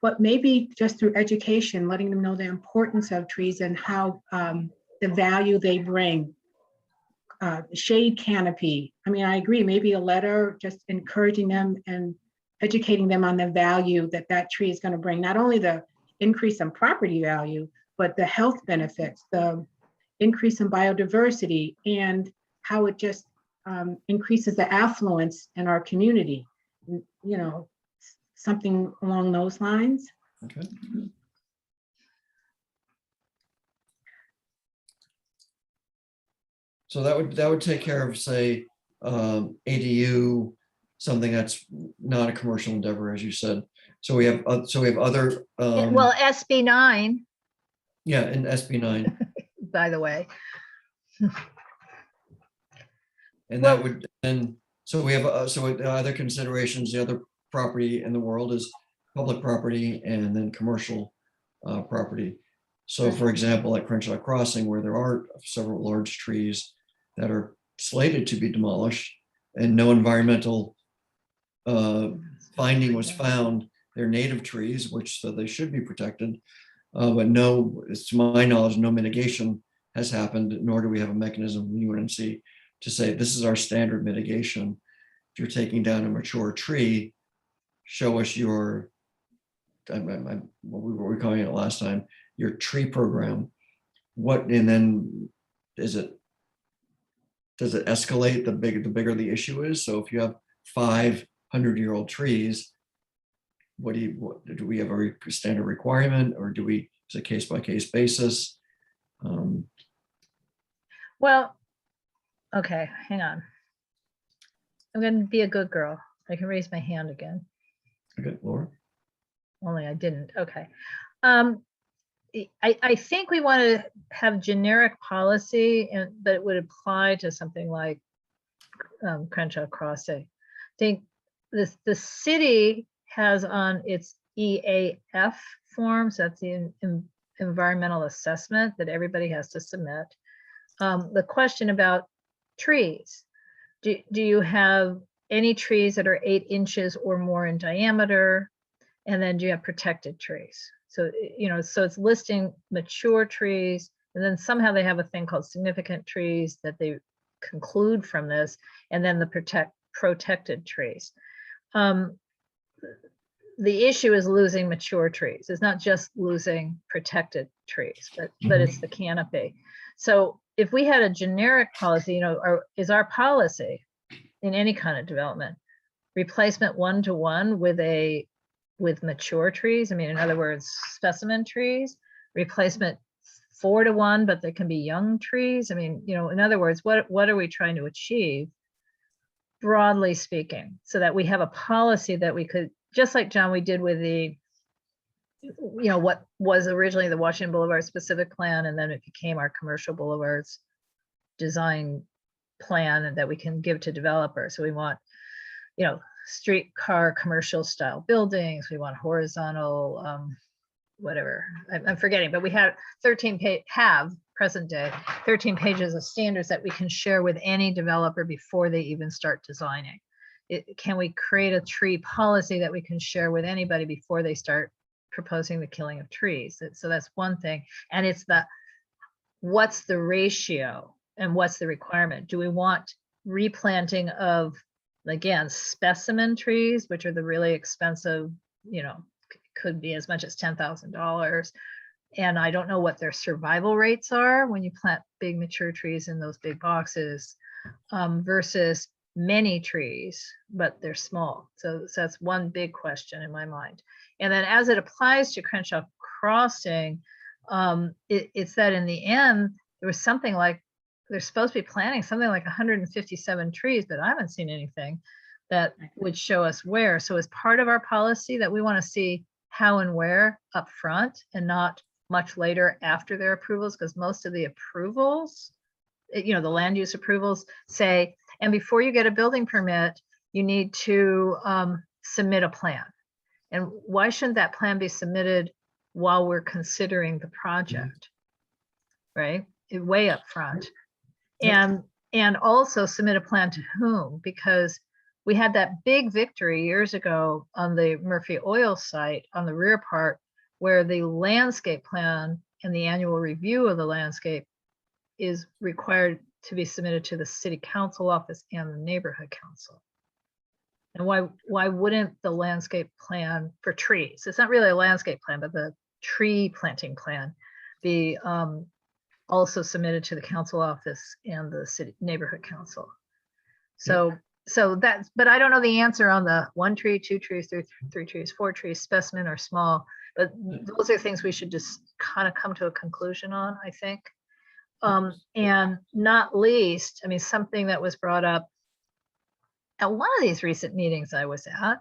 C: But maybe just through education, letting them know the importance of trees and how the value they bring. Shade canopy. I mean, I agree, maybe a letter just encouraging them and educating them on the value that that tree is going to bring, not only the increase in property value, but the health benefits, the increase in biodiversity, and how it just increases the affluence in our community. You know, something along those lines.
A: Okay. So that would take care of, say, ADU, something that's not a commercial endeavor, as you said. So we have other.
B: Well, SB 9,
A: Yeah, in SB 9,
B: by the way.
A: and
B: Well-
A: that would then. So we have so the other considerations. The other property in the world is public property, and then commercial property. So, for example, at Crenshaw Crossing, where there are several large trees that are slated to be demolished, and no environmental finding was found. They're native trees, which so they should be protected, but no, to my knowledge, no mitigation has happened, nor do we have a mechanism from UNNC to say this is our standard mitigation. If you're taking down a mature tree, show us your, what were we calling it last time, your tree program. What, and then does it escalate the bigger the issue is? So if you have 500-year-old trees, do we have a standard requirement, or is it case by case basis?
B: Well, okay, hang on. I'm going to be a good girl. I can raise my hand again.
A: Okay, Laura.
B: Only I didn't. Okay. I think we want to have generic policy, but it would apply to something like Crenshaw Crossing. I think the city has on its EAF forms, that's the environmental assessment that everybody has to submit. The question about trees, do you have any trees that are 8 inches or more in diameter? And then do you have protected trees? So, so it's listing mature trees, and then somehow they have a thing called significant trees that they conclude from this, and then the protected trees. The issue is losing mature trees. It's not just losing protected trees, but it's the canopy. So if we had a generic policy, is our policy in any kind of development replacement 1-to-1 with mature trees? I mean, in other words, specimen trees, replacement 4-to-1, but they can be young trees. I mean, in other words, what are we trying to achieve, broadly speaking, so that we have a policy that we could, just like John, we did with the, what was originally the Washington Boulevard specific plan, and then it became our commercial boulevards design plan, and that we can give to developers. So we want, streetcar commercial style buildings. We want horizontal, whatever, I'm forgetting, but we have present day 13 pages of standards that we can share with any developer before they even start designing. Can we create a tree policy that we can share with anybody before they start proposing the killing of trees? So that's one thing. And it's what's the ratio and what's the requirement? Do we want replanting of, again, specimen trees, which are the really expensive, could be as much as $10,000. And I don't know what their survival rates are when you plant big mature trees in those big boxes, versus many trees, but they're small. So that's one big question in my mind. And then as it applies to Crenshaw Crossing, it's that in the end, there was something like, they're supposed to be planting something like 157 trees, but I haven't seen anything that would show us where. So as part of our policy, that we want to see how and where up front and not much later after their approvals, because most of the approvals, the land use approvals say, and before you get a building permit, you need to submit a plan. And why shouldn't that plan be submitted while we're considering the project, right? Way up front. And also submit a plan to whom? Because we had that big victory years ago on the Murphy Oil site on the rear part, where the landscape plan and the annual review of the landscape is required to be submitted to the city council office and the neighborhood council. And why wouldn't the landscape plan for trees, it's not really a landscape plan, but the tree planting plan, be also submitted to the council office and the city neighborhood council? So that's, but I don't know the answer on the 1 tree, 2 trees, 3 trees, 4 trees, specimen or small, but those are things we should just kind of come to a conclusion on, I think. And not least, I mean, something that was brought up at one of these recent meetings I was at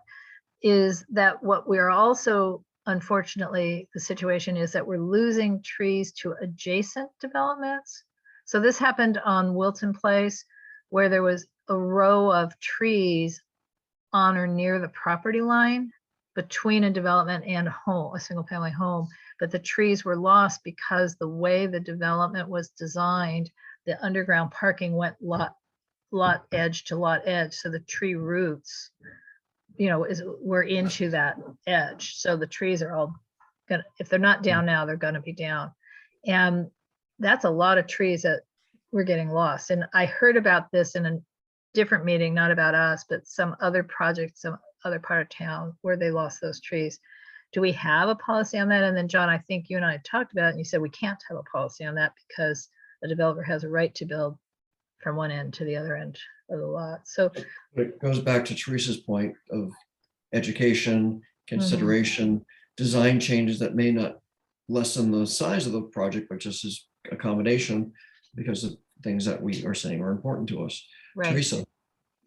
B: is that what we're also, unfortunately, the situation is that we're losing trees to adjacent developments. So this happened on Wilton Place, where there was a row of trees on or near the property line between a development and a home, a single family home. But the trees were lost because the way the development was designed, the underground parking went lot edge to lot edge. So the tree roots, were into that edge. So the trees are all gonna, if they're not down now, they're gonna be down. And that's a lot of trees that we're getting lost. And I heard about this in a different meeting, not about us, but some other project, some other part of town where they lost those trees. Do we have a policy on that? And then John, I think you and I talked about it, and you said we can't have a policy on that because the developer has a right to build from one end to the other end of the lot. So
A: it goes back to Teresa's point of education, consideration, design changes that may not lessen the size of the project, but just as accommodation because of things that we are saying are important to us.
B: right.
A: Teresa.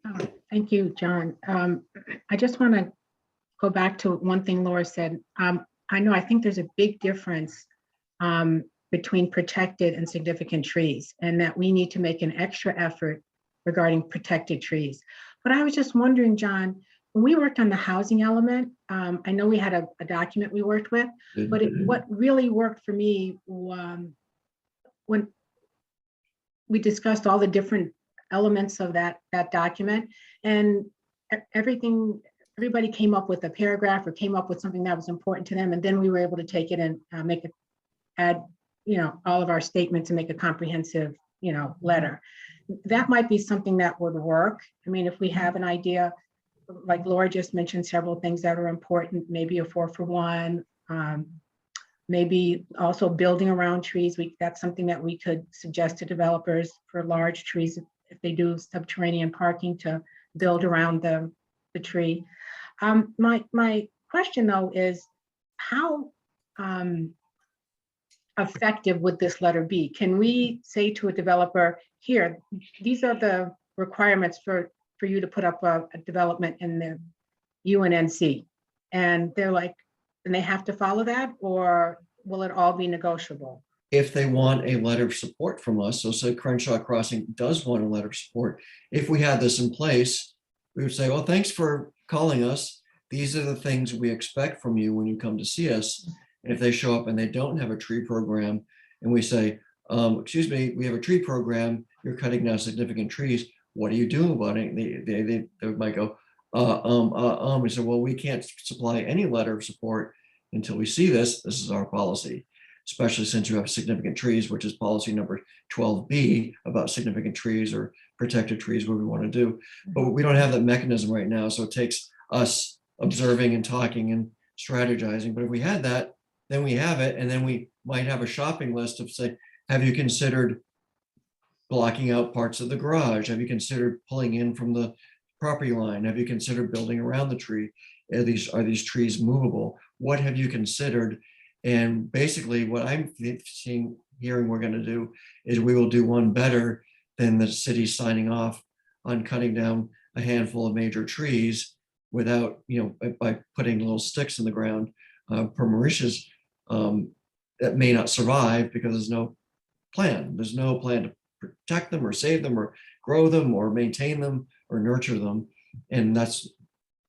C: Oh, thank you, John. I just want to go back to one thing Laura said. I think there's a big difference between protected and significant trees, and that we need to make an extra effort regarding protected trees. But I was just wondering, John, when we worked on the housing element, I know we had a document we worked with, but what really worked for me when we discussed all the different elements of that document, and everybody came up with a paragraph or came up with something that was important to them, and then we were able to take it and add all of our statements and make a comprehensive letter. That might be something that would work. I mean, if we have an idea, like Laura just mentioned, several things that are important, maybe a 4-for-1, maybe also building around trees. That's something that we could suggest to developers for large trees if they do subterranean parking, to build around the tree. My question though is, how effective would this letter be? Can we say to a developer, here, these are the requirements for you to put up a development in the UNNC, and they're like, and they have to follow that, or will it all be negotiable?
A: If they want a letter of support from us, so say Crenshaw Crossing does want a letter of support, if we had this in place, we would say, well, thanks for calling us. These are the things we expect from you when you come to see us. And if they show up and they don't have a tree program, and we say, excuse me, we have a tree program, you're cutting down significant trees, what are you doing about it? They might go, we said, well, we can't supply any letter of support until we see this. This is our policy, especially since you have significant trees, which is policy number 12B about significant trees or protected trees, what we want to do. But we don't have that mechanism right now. So it takes us observing and talking and strategizing. But if we had that, then we have it. And then we might have a shopping list of, say, have you considered blocking out parts of the garage? Have you considered pulling in from the property line? Have you considered building around the tree? Are these trees movable? What have you considered? And basically what I'm hearing we're going to do is we will do one better than the city signing off on cutting down a handful of major trees without, by putting little sticks in the ground, per Marisha's, that may not survive because there's no plan. There's no plan to protect them or save them or grow them or maintain them or nurture them. And that's,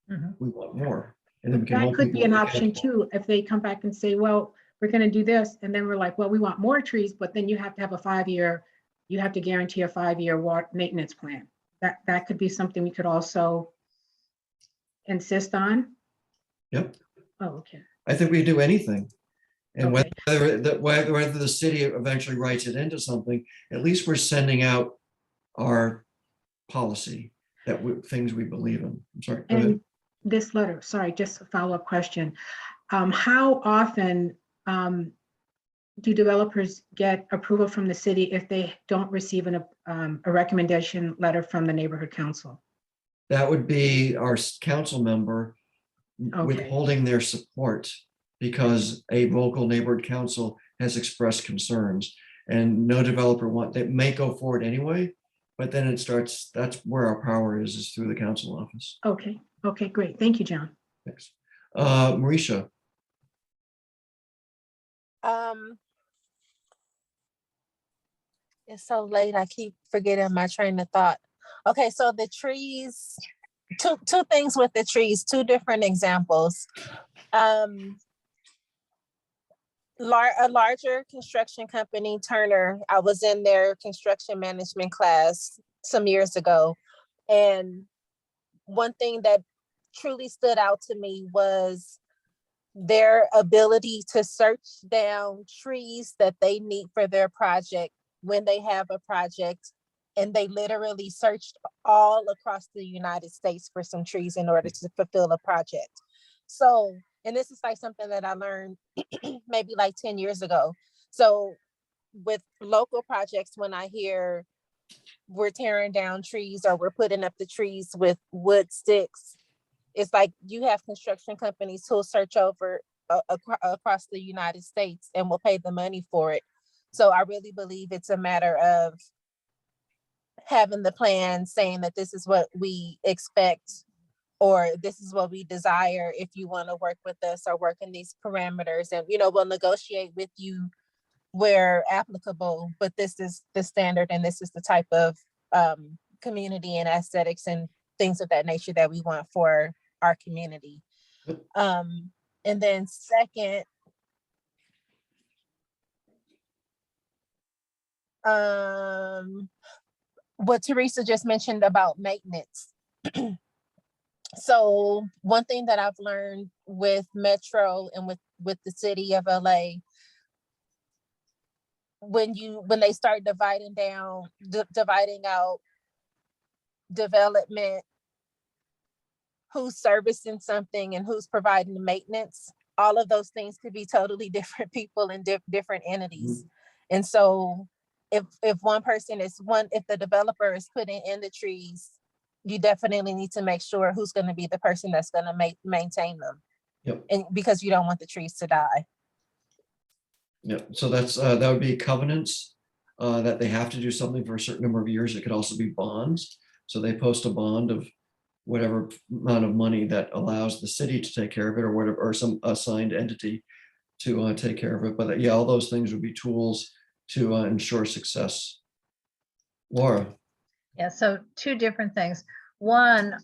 A: we want more. And then we can
C: That
A: hold
C: could be
A: people
C: an option
A: accountable.
C: too, if they come back and say, well, we're going to do this. And then we're like, well, we want more trees, but then you have to have a 5-year, you have to guarantee a 5-year water maintenance plan. That could be something we could also insist on.
A: Yep.
C: Oh, okay.
A: I think we do anything. And
C: Okay.
A: whether the city eventually writes it into something, at least we're sending out our policy, things we believe in. I'm sorry. Go ahead.
C: And this letter, sorry, just a follow-up question. How often do developers get approval from the city if they don't receive a recommendation letter from the neighborhood council?
A: That would be our council member withholding their support because a local neighborhood council has expressed concerns, and no developer they may go forward anyway, but then that's where our power is through the council office.
C: Okay. Okay, great. Thank you, John.
A: Thanks. Marisha.
F: It's so late, I keep forgetting my train of thought. Okay, so the trees, two things with the trees, two different examples. A larger construction company, Turner, I was in their construction management class some years ago. And one thing that truly stood out to me was their ability to search down trees that they need for their project when they have a project. And they literally searched all across the United States for some trees in order to fulfill a project. So, and this is like something that I learned maybe like 10 years ago. So with local projects, when I hear we're tearing down trees or we're putting up the trees with wood sticks, it's like you have construction companies who'll search over across the United States and will pay the money for it. So I really believe it's a matter of having the plan saying that this is what we expect or this is what we desire if you want to work with us or work in these parameters, and we'll negotiate with you where applicable, but this is the standard and this is the type of community and aesthetics and things of that nature that we want for our community. And then second, what Teresa just mentioned about maintenance. So one thing that I've learned with Metro and with the city of LA, when they start dividing out development, who's servicing something and who's providing the maintenance, all of those things could be totally different people and different entities. And so if one person if the developer is putting in the trees, you definitely need to make sure who's going to be the person that's going to maintain them.
A: Yep.
F: And because you don't want the trees to die.
A: Yep. So that's that would be covenants that they have to do something for a certain number of years. It could also be bonds. So they post a bond of whatever amount of money that allows the city to take care of it, or whatever, or some assigned entity to take care of it. But yeah, all those things would be tools to ensure success. Laura.
B: Yeah, so two different things. One,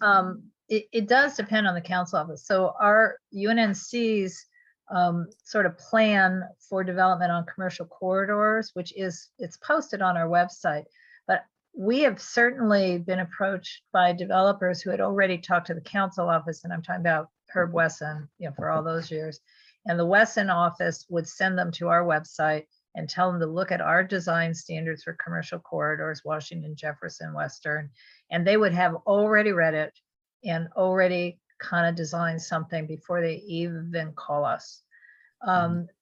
B: it does depend on the council office. So our UNNC's sort of plan for development on commercial corridors, it's posted on our website, but we have certainly been approached by developers who had already talked to the council office, and I'm talking about Herb Wesson, for all those years. And the Wesson office would send them to our website and tell them to look at our design standards for commercial corridors, Washington, Jefferson, Western, and they would have already read it and already kind of designed something before they even call us.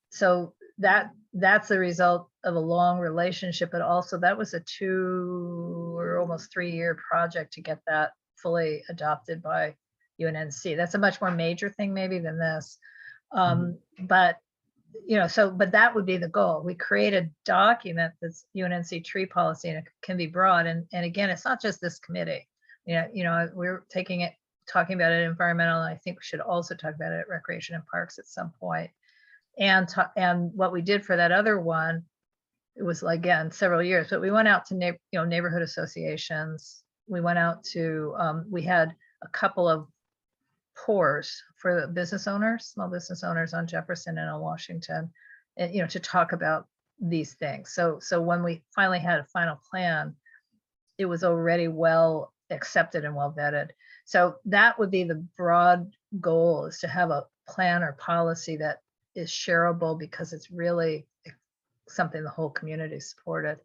B: So that's the result of a long relationship, but also that was a 2 or almost 3-year project to get that fully adopted by UNNC. That's a much more major thing maybe than this. But but that would be the goal. We create a document that's UNNC tree policy, and it can be broad. And again, it's not just this committee. We're talking about it environmental, and I think we should also talk about it at recreation and parks at some point. And what we did for that other one, it was again several years, but we went out to neighborhood associations. We went out to we had a couple of tours for the business owners, small business owners on Jefferson and on Washington, and to talk about these things. So when we finally had a final plan, it was already well accepted and well vetted. So that would be the broad goal, is to have a plan or policy that is shareable, because it's really something the whole community supported.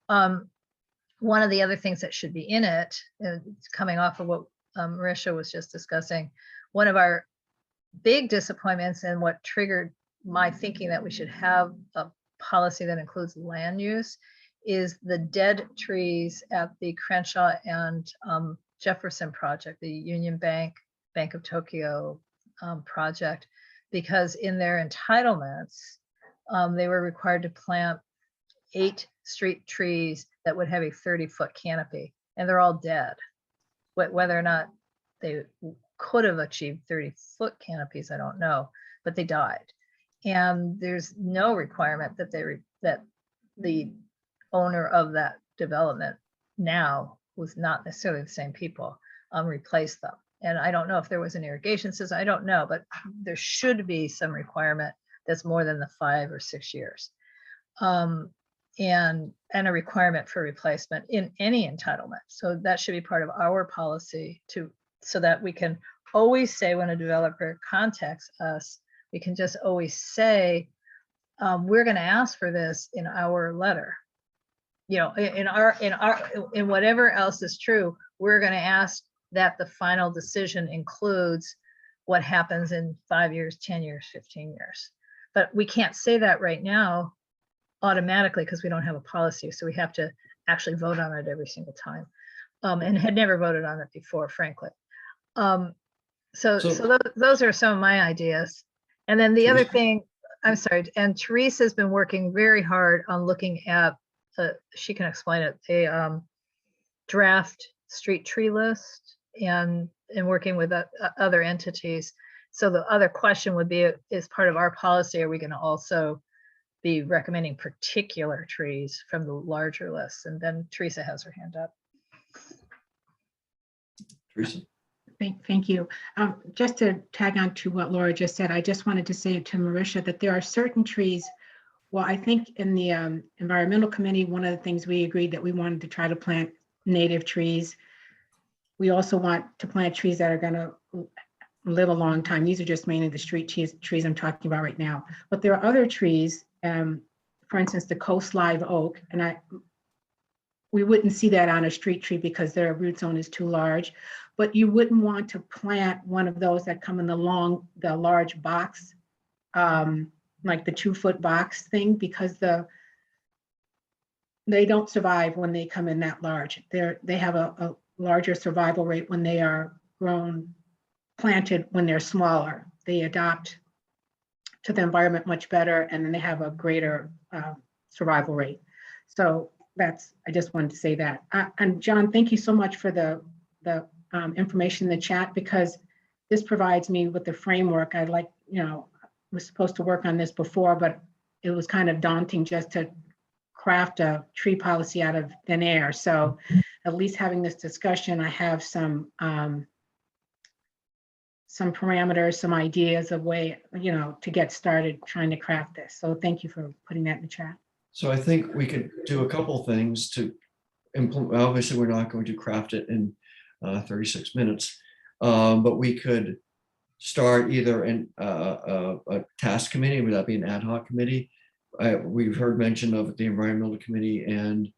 B: One of the other things that should be in it, coming off of what Marisha was just discussing, one of our big disappointments and what triggered my thinking that we should have a policy that includes land use is the dead trees at the Crenshaw and Jefferson project, the Union Bank of Tokyo project, because in their entitlements, they were required to plant 8 street trees that would have a 30-foot canopy, and they're all dead. Whether or not they could have achieved 30-foot canopies, I don't know, but they died. And there's no requirement that that the owner of that development now, was not necessarily the same people, replace them. And I don't know if there was an irrigation system, I don't know, but there should be some requirement that's more than the 5 or 6 years. And a requirement for replacement in any entitlement. So that should be part of our policy so that we can always say, when a developer contacts us, we can just always say, we're going to ask for this in our letter. In whatever else is true, we're going to ask that the final decision includes what happens in 5 years, 10 years, 15 years. But we can't say that right now automatically, because we don't have a policy. So we have to actually vote on it every single time, and had never voted on it before, frankly. So those are some of my ideas. And then the other thing, I'm sorry, and Teresa's been working very hard on looking at, she can explain it, a draft street tree list, and working with other entities. So the other question would be, as part of our policy, are we going to also be recommending particular trees from the larger list? And then Teresa has her hand up.
A: Teresa?
C: Thank you. Just to tag on to what Laura just said, I just wanted to say to Marisha that there are certain trees. Well, I think in the environmental committee, one of the things we agreed that we wanted to try to plant native trees. We also want to plant trees that are going to live a long time. These are just mainly the street trees I'm talking about right now. But there are other trees, for instance, the coast live oak, and we wouldn't see that on a street tree because their root zone is too large. But you wouldn't want to plant one of those that come in the large box, like the 2-foot box thing, because they don't survive when they come in that large. They have a larger survival rate when they are planted when they're smaller. They adapt to the environment much better, and then they have a greater survival rate. So I just wanted to say that. And John, thank you so much for the information in the chat, because this provides me with the framework. Was supposed to work on this before, but it was kind of daunting just to craft a tree policy out of thin air. So at least having this discussion, I have some parameters, some ideas of way, to get started trying to craft this. So thank you for putting that in the chat.
A: So I think we could do a couple things to implement. Obviously, we're not going to craft it in 36 minutes, but we could start either in a task committee. Would that be an ad hoc committee? We've heard mention of the environmental committee and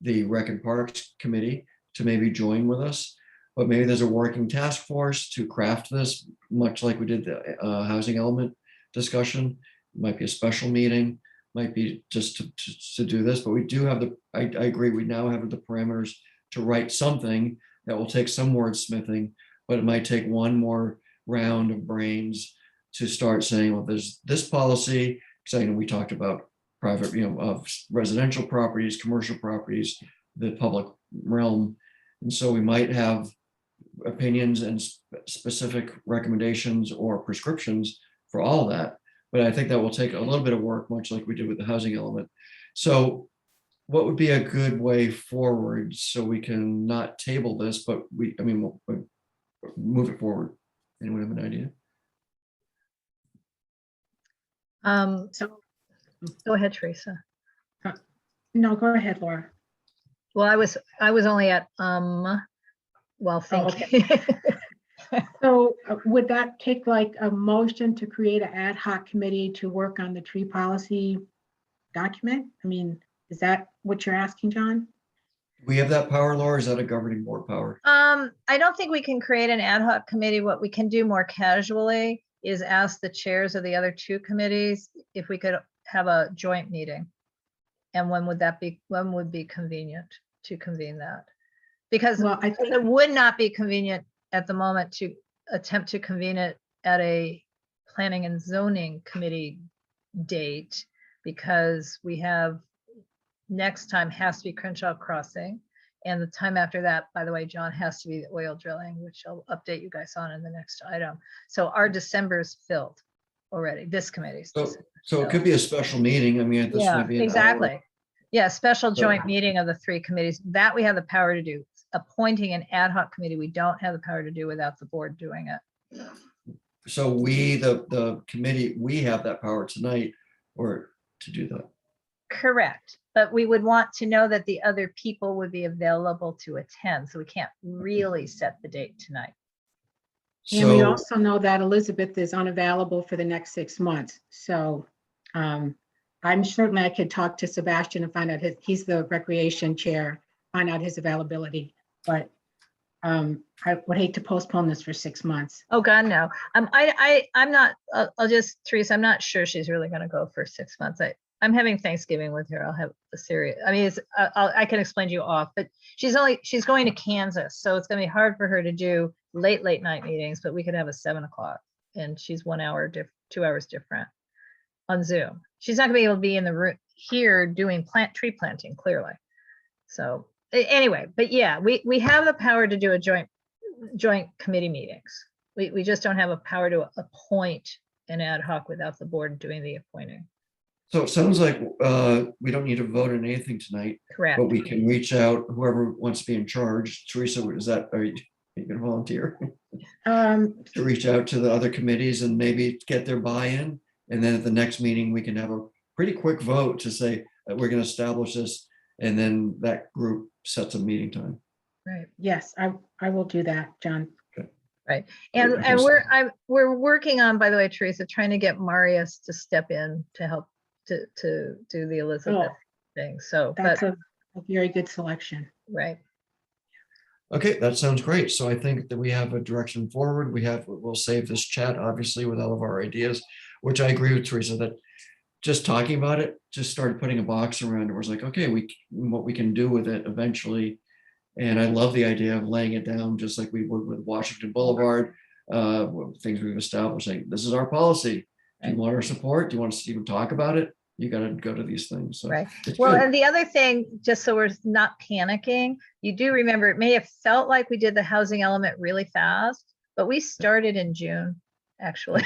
A: the Rec and Parks committee to maybe join with us, but maybe there's a working task force to craft this, much like we did the housing element discussion. It might be a special meeting, might be just to do this, but we do have I agree, we now have the parameters to write something that will take some wordsmithing, but it might take one more round of brains to start saying, well, there's this policy, saying we talked about private, of residential properties, commercial properties, the public realm. And so we might have opinions and specific recommendations or prescriptions for all of that. But I think that will take a little bit of work, much like we did with the housing element. So what would be a good way forward so we can not table this, but we'll move it forward? Anyone have an idea?
C: So
B: Go ahead, Teresa.
C: no, go ahead, Laura.
B: Well, I was only at, while thinking.
C: So would that take like a motion to create an ad hoc committee to work on the tree policy document? I mean, is that what you're asking, John?
A: We have that power, Laura? Is that a governing board power?
B: I don't think we can create an ad hoc committee. What we can do more casually is ask the chairs of the other two committees if we could have a joint meeting. And when would be convenient to convene that? Because
C: Well, I think
B: it would not be convenient at the moment to attempt to convene it at a planning and zoning committee date, because we have next time has to be Crenshaw Crossing. And the time after that, by the way, John, has to be the oil drilling, which I'll update you guys on in the next item. So our December is filled already, this committee's.
A: So it could be a special meeting. I mean, this
B: Yeah,
A: might be an hour.
B: exactly. Yeah, special joint meeting of the three committees that we have the power to do. Appointing an ad hoc committee, we don't have the power to do without the board doing it.
A: So we, the committee, we have that power tonight or to do that.
B: Correct. But we would want to know that the other people would be available to attend. So we can't really set the date tonight.
C: And we
A: So
C: also know that Elizabeth is unavailable for the next 6 months. So I'm certainly, I could talk to Sebastian and find out he's the recreation chair, find out his availability. But I would hate to postpone this for 6 months.
B: Oh God, no. I'm not. I'll just, Teresa, I'm not sure she's really going to go for 6 months. I'm having Thanksgiving with her. I'll have a serious. I mean, I can explain to you off, but she's going to Kansas, so it's going to be hard for her to do late night meetings. But we could have a 7 o'clock, and she's 1 hour, 2 hours different on Zoom. She's not going to be able to be in the room here doing tree planting, clearly. So anyway, but yeah, we have the power to do a joint committee meetings. We just don't have a power to appoint an ad hoc without the board doing the appointing.
A: So it sounds like we don't need to vote on anything tonight,
B: Correct.
A: but we can reach out, whoever wants to be in charge. Teresa, is that, You can volunteer
C: Um,
A: to reach out to the other committees and maybe get their buy-in. And then at the next meeting, we can have a pretty quick vote to say that we're going to establish this. And then that group sets a meeting time.
B: Right.
C: yes, I will do that, John.
B: Right. And
A: Because-
B: we're working on, by the way, Teresa, trying to get Marius to step in to help to do the Elizabeth thing. So, but,
C: That's a very good selection.
B: right.
A: Okay, that sounds great. So I think that we have a direction forward. We'll save this chat, obviously, with all of our ideas, which I agree with Teresa, that just talking about it, just started putting a box around it. Was like, okay, what we can do with it eventually. And I love the idea of laying it down, just like we would with Washington Boulevard, things we've established, like, this is our policy. Do you want our support? Do you want us to even talk about it? You got to go to these things. So
B: Right.
A: it's
B: Well,
A: good.
B: and the other thing, just so we're not panicking, you do remember, it may have felt like we did the housing element really fast, but we started in June, actually.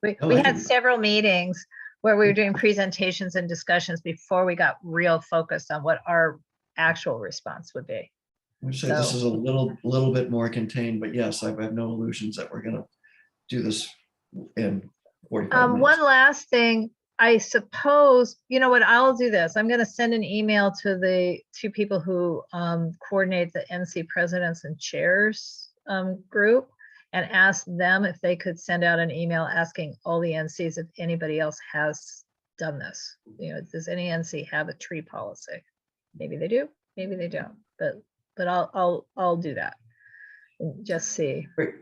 B: We
A: Oh, I
B: had
A: didn't-
B: several meetings where we were doing presentations and discussions before we got real focused on what our actual response would be.
A: I would say this
B: So-
A: is a little bit more contained, but yes, I have no illusions that we're gonna do this in 45 minutes.
B: One last thing, I suppose, you know what, I'll do this. I'm gonna send an email to the two people who coordinate the NC presidents and chairs group and ask them if they could send out an email asking all the NCs if anybody else has done this. You know, does any NC have a tree policy? Maybe they do, maybe they don't, but I'll do that. And just see.
A: Great.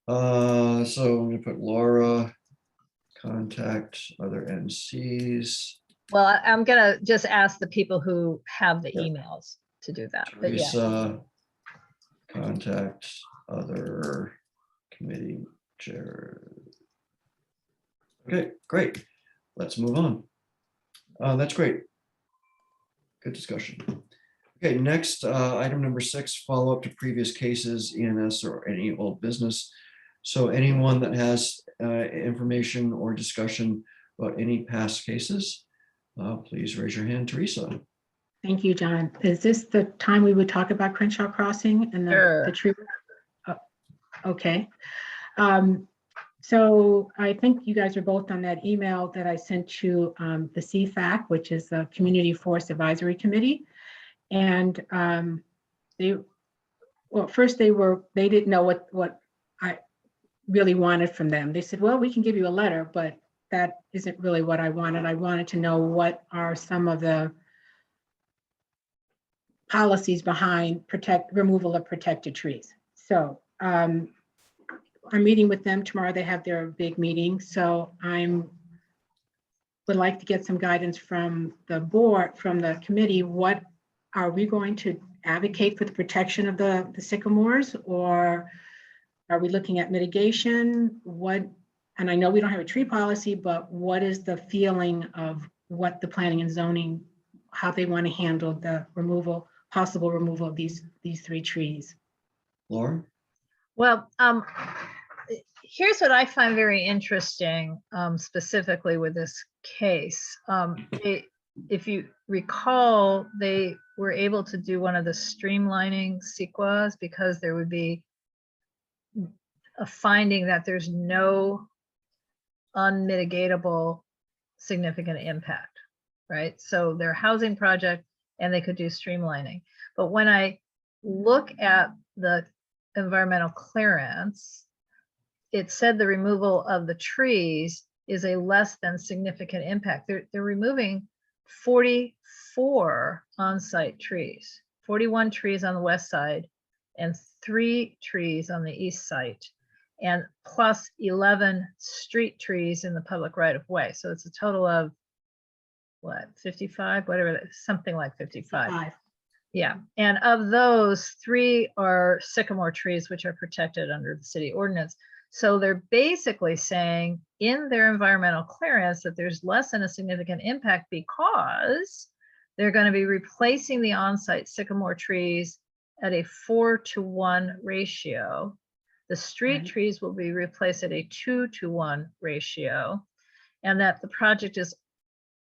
A: So I'm gonna put Laura, contact other NCs,
B: Well, I'm gonna just ask the people who have the
A: Yeah.
B: emails to do that, but yeah.
A: Teresa, contact other committee chair. Okay, great. Let's move on. That's great. Good discussion. Okay, next, item number 6, follow up to previous cases, ENS or any old business. So anyone that has information or discussion about any past cases, please raise your hand, Teresa.
C: Thank you, John. Is this the time we would talk about Crenshaw Crossing and the
B: Sure.
C: tree? Okay. So I think you guys are both on that email that I sent to the CFAC, which is the Community Forest Advisory Committee. And first they didn't know what I really wanted from them. They said, well, we can give you a letter, but that isn't really what I wanted. I wanted to know what are some of the policies behind removal of protected trees. So I'm meeting with them tomorrow. They have their big meeting. So would like to get some guidance from the board, from the committee. What are we going to advocate for the protection of the sycamores, or are we looking at mitigation? And I know we don't have a tree policy, but what is the feeling of what the planning and zoning, how they want to handle the possible removal of these 3 trees?
A: Laura?
B: Well, here's what I find very interesting, specifically with this case. If you recall, they were able to do one of the streamlining CEQAs because there would be a finding that there's no unmitigatable significant impact, right? So their housing project, and they could do streamlining. But when I look at the environmental clearance, it said the removal of the trees is a less than significant impact. They're removing 44 on-site trees, 41 trees on the west side and 3 trees on the east side, and plus 11 street trees in the public right of way. So it's a total of what, 55, whatever, something like 55.
C: 5.
B: Yeah, and of those, 3 are sycamore trees, which are protected under the city ordinance. So they're basically saying in their environmental clearance that there's less than a significant impact because they're going to be replacing the on-site sycamore trees at a 4-to-1 ratio. The street
C: Right.
B: trees will be replaced at a 2-to-1 ratio, and that the project is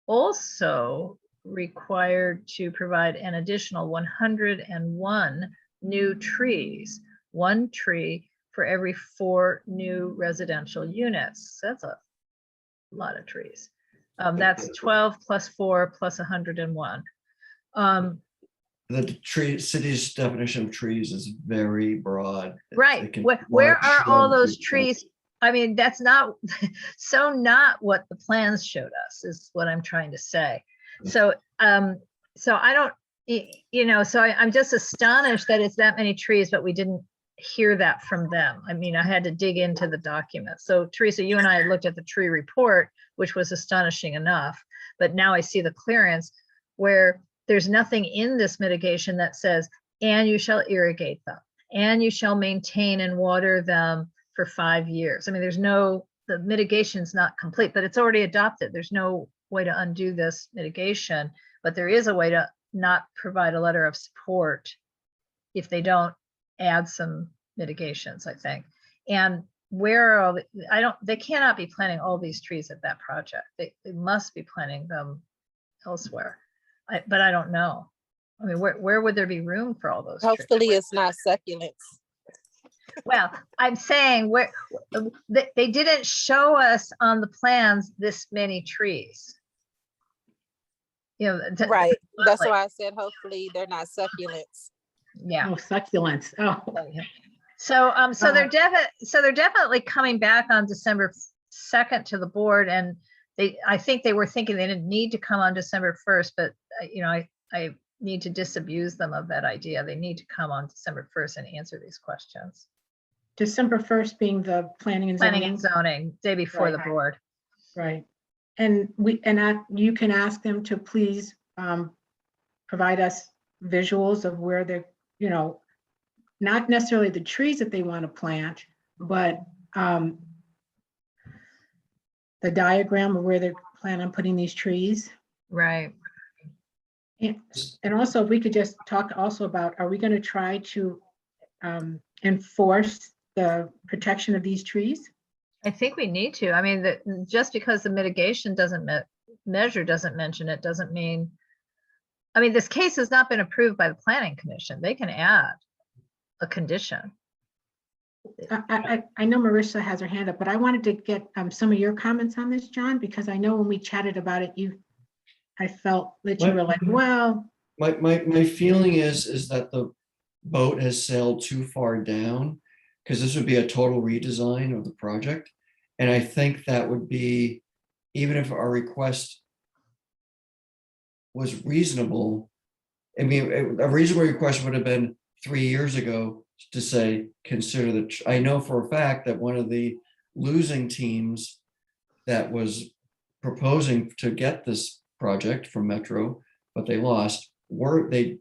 B: also required to provide an additional 101 new trees, 1 tree for every 4 new residential units. That's a lot of trees. That's 12 plus 4 plus 101.
A: The city's definition of trees is very broad. It
B: Right.
A: can
B: Where
A: large
B: are all
A: shrub,
B: those
A: big
B: trees? I mean, that's not, so not what the plans showed us is what I'm trying to say. So, so I don't, you know, so I'm just astonished that it's that many trees, but we didn't hear that from them. I mean, I had to dig into the document. So Teresa, you and I had looked at the tree report, which was astonishing enough, but now I see the clearance where there's nothing in this mitigation that says, and you shall irrigate them, and you shall maintain and water them for 5 years. I mean, there's no, the mitigation's not complete, but it's already adopted. There's no way to undo this mitigation, but there is a way to not provide a letter of support if they don't add some mitigations, I think. And where are all the, they cannot be planting all these trees at that project. They must be planting them elsewhere. But I don't know. I mean, where would there be room for all those trees?
F: Hopefully it's not succulents.
B: Well, I'm saying where they didn't show us on the plans this many trees. You know,
F: Right. That's why I said hopefully they're not succulents.
B: yeah.
C: Oh, succulents. Oh,
B: So they're definitely coming back on December 2nd to the board, and I think they were thinking they didn't need to come on December 1st, but you know, I need to disabuse them of that idea. They need to come on December 1st and answer these questions.
C: December 1st being the planning and
B: Planning
C: zoning.
B: and zoning, day before
C: Right.
B: the board.
C: Right. And you can ask them to please provide us visuals of where they're, you know, not necessarily the trees that they want to plant, but the diagram of where they plan on putting these trees.
B: Right.
C: And also, if we could just talk also about, are we going to try to enforce the protection of these trees?
B: I think we need to. I mean, just because the mitigation doesn't measure doesn't mention it doesn't mean. I mean, this case has not been approved by the Planning Commission. They can add a condition.
C: I know Marissa has her hand up, but I wanted to get some of your comments on this, John, because I know when we chatted about it, I felt that you were like, well.
A: My feeling is that the boat has sailed too far down, because this would be a total redesign of the project. And I think that would be, even if our request was reasonable, I mean, a reasonable request would have been 3 years ago to say, consider I know for a fact that one of the losing teams that was proposing to get this project from Metro, but they lost, they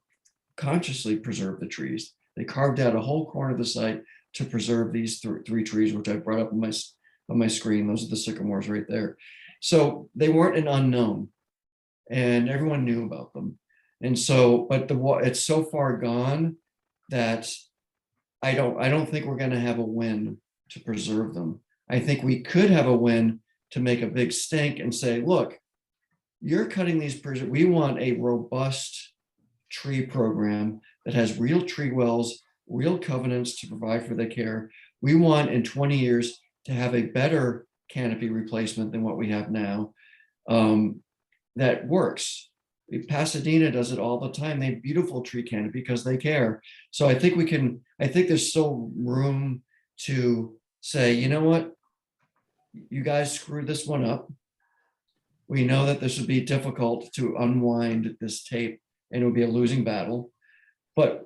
A: consciously preserved the trees. They carved out a whole corner of the site to preserve these 3 trees, which I brought up on my screen. Those are the sycamores right there. So they weren't an unknown, and everyone knew about them. And so, but it's so far gone that I don't think we're going to have a win to preserve them. I think we could have a win to make a big stink and say, look, you're cutting these, we want a robust tree program that has real tree wells, real covenants to provide for the care. We want in 20 years to have a better canopy replacement than what we have now that works. Pasadena does it all the time. They have beautiful tree canopy because they care. So I think there's still room to say, you know what, you guys screwed this one up. We know that this would be difficult to unwind this tape and it would be a losing battle, but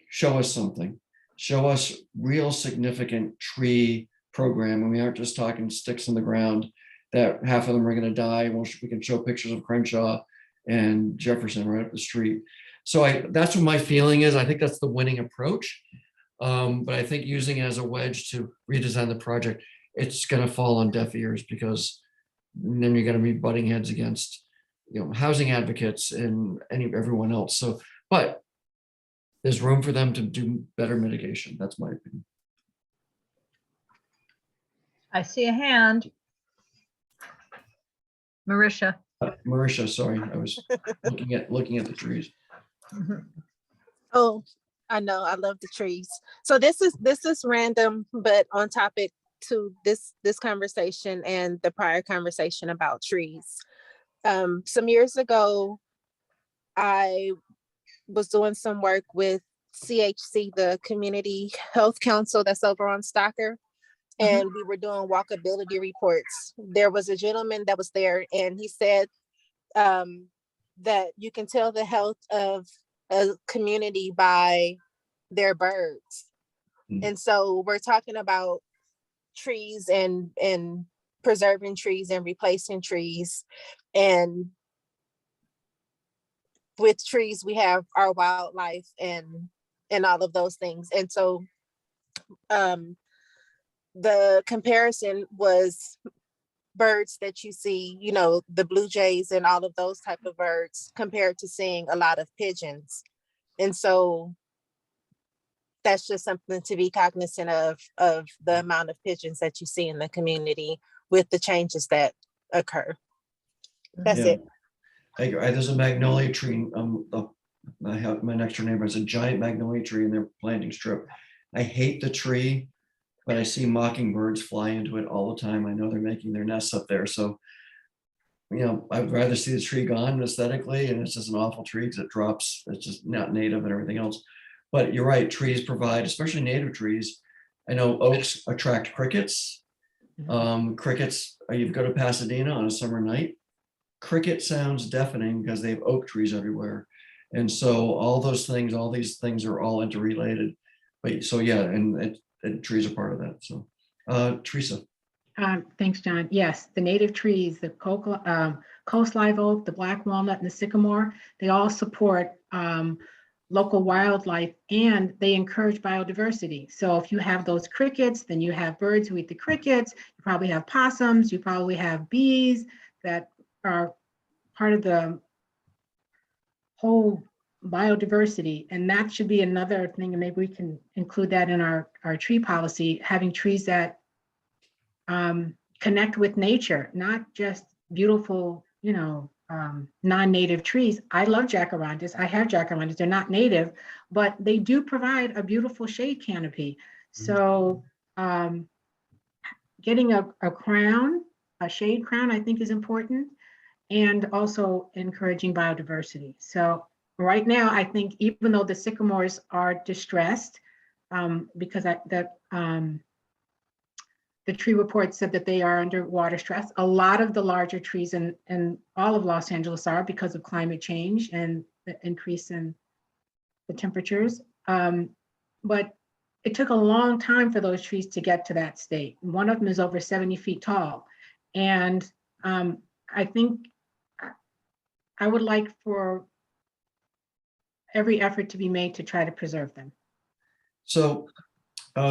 A: show us something. Show us real significant tree program. And we aren't just talking sticks in the ground that half of them are going to die. We can show pictures of Crenshaw and Jefferson right up the street. So that's what my feeling is. I think that's the winning approach. But I think using it as a wedge to redesign the project, it's going to fall on deaf ears, because then you're going to be butting heads against, you know, housing advocates and everyone else. So, but there's room for them to do better mitigation. That's my opinion.
B: I see a hand. Marisha.
A: Marisha, sorry, I was looking at the trees.
B: Mhm.
F: Oh, I know, I love the trees. So this is random, but on topic to this conversation and the prior conversation about trees. Some years ago, I was doing some work with CHC, the Community Health Council that's over on Stocker, and we were doing walkability reports. There was a gentleman that was there, and he said that you can tell the health of a community by their birds. And so we're talking about trees and preserving trees and replacing trees. And with trees, we have our wildlife and all of those things. And so the comparison was birds that you see, you know, the blue jays and all of those type of birds compared to seeing a lot of pigeons. And so that's just something to be cognizant of the amount of pigeons that you see in the community with the changes that occur. That's
A: Yeah.
F: it.
A: There's a magnolia tree. I have my next door neighbor has a giant magnolia tree in their planting strip. I hate the tree, but I see mockingbirds fly into it all the time. I know they're making their nests up there. So, you know, I'd rather see the tree gone aesthetically, and it's just an awful tree because it drops. It's just not native and everything else. But you're right, trees provide, especially native trees. I know oaks attract crickets. Crickets, you go to Pasadena on a summer night, cricket sounds deafening because they have oak trees everywhere. And so all those things, all these things are all interrelated. But so yeah, and trees are part of that. So Teresa.
C: Thanks, John. Yes, the native trees, the coast live oak, the black walnut, and the sycamore, they all support local wildlife, and they encourage biodiversity. So if you have those crickets, then you have birds who eat the crickets. You probably have possums. You probably have bees that are part of the whole biodiversity. And that should be another thing, and maybe we can include that in our tree policy, having trees that connect with nature, not just beautiful, you know, non-native trees. I love jacarandas. I have jacarandas. They're not native, but they do provide a beautiful shade canopy. So getting a crown, a shade crown, I think is important, and also encouraging biodiversity. So right now, I think even though the sycamores are distressed, because the tree report said that they are under water stress. A lot of the larger trees in all of Los Angeles are, because of climate change and the increase in the temperatures. But it took a long time for those trees to get to that state. One of them is over 70 feet tall. And I think I would like for every effort to be made to try to preserve them.
A: So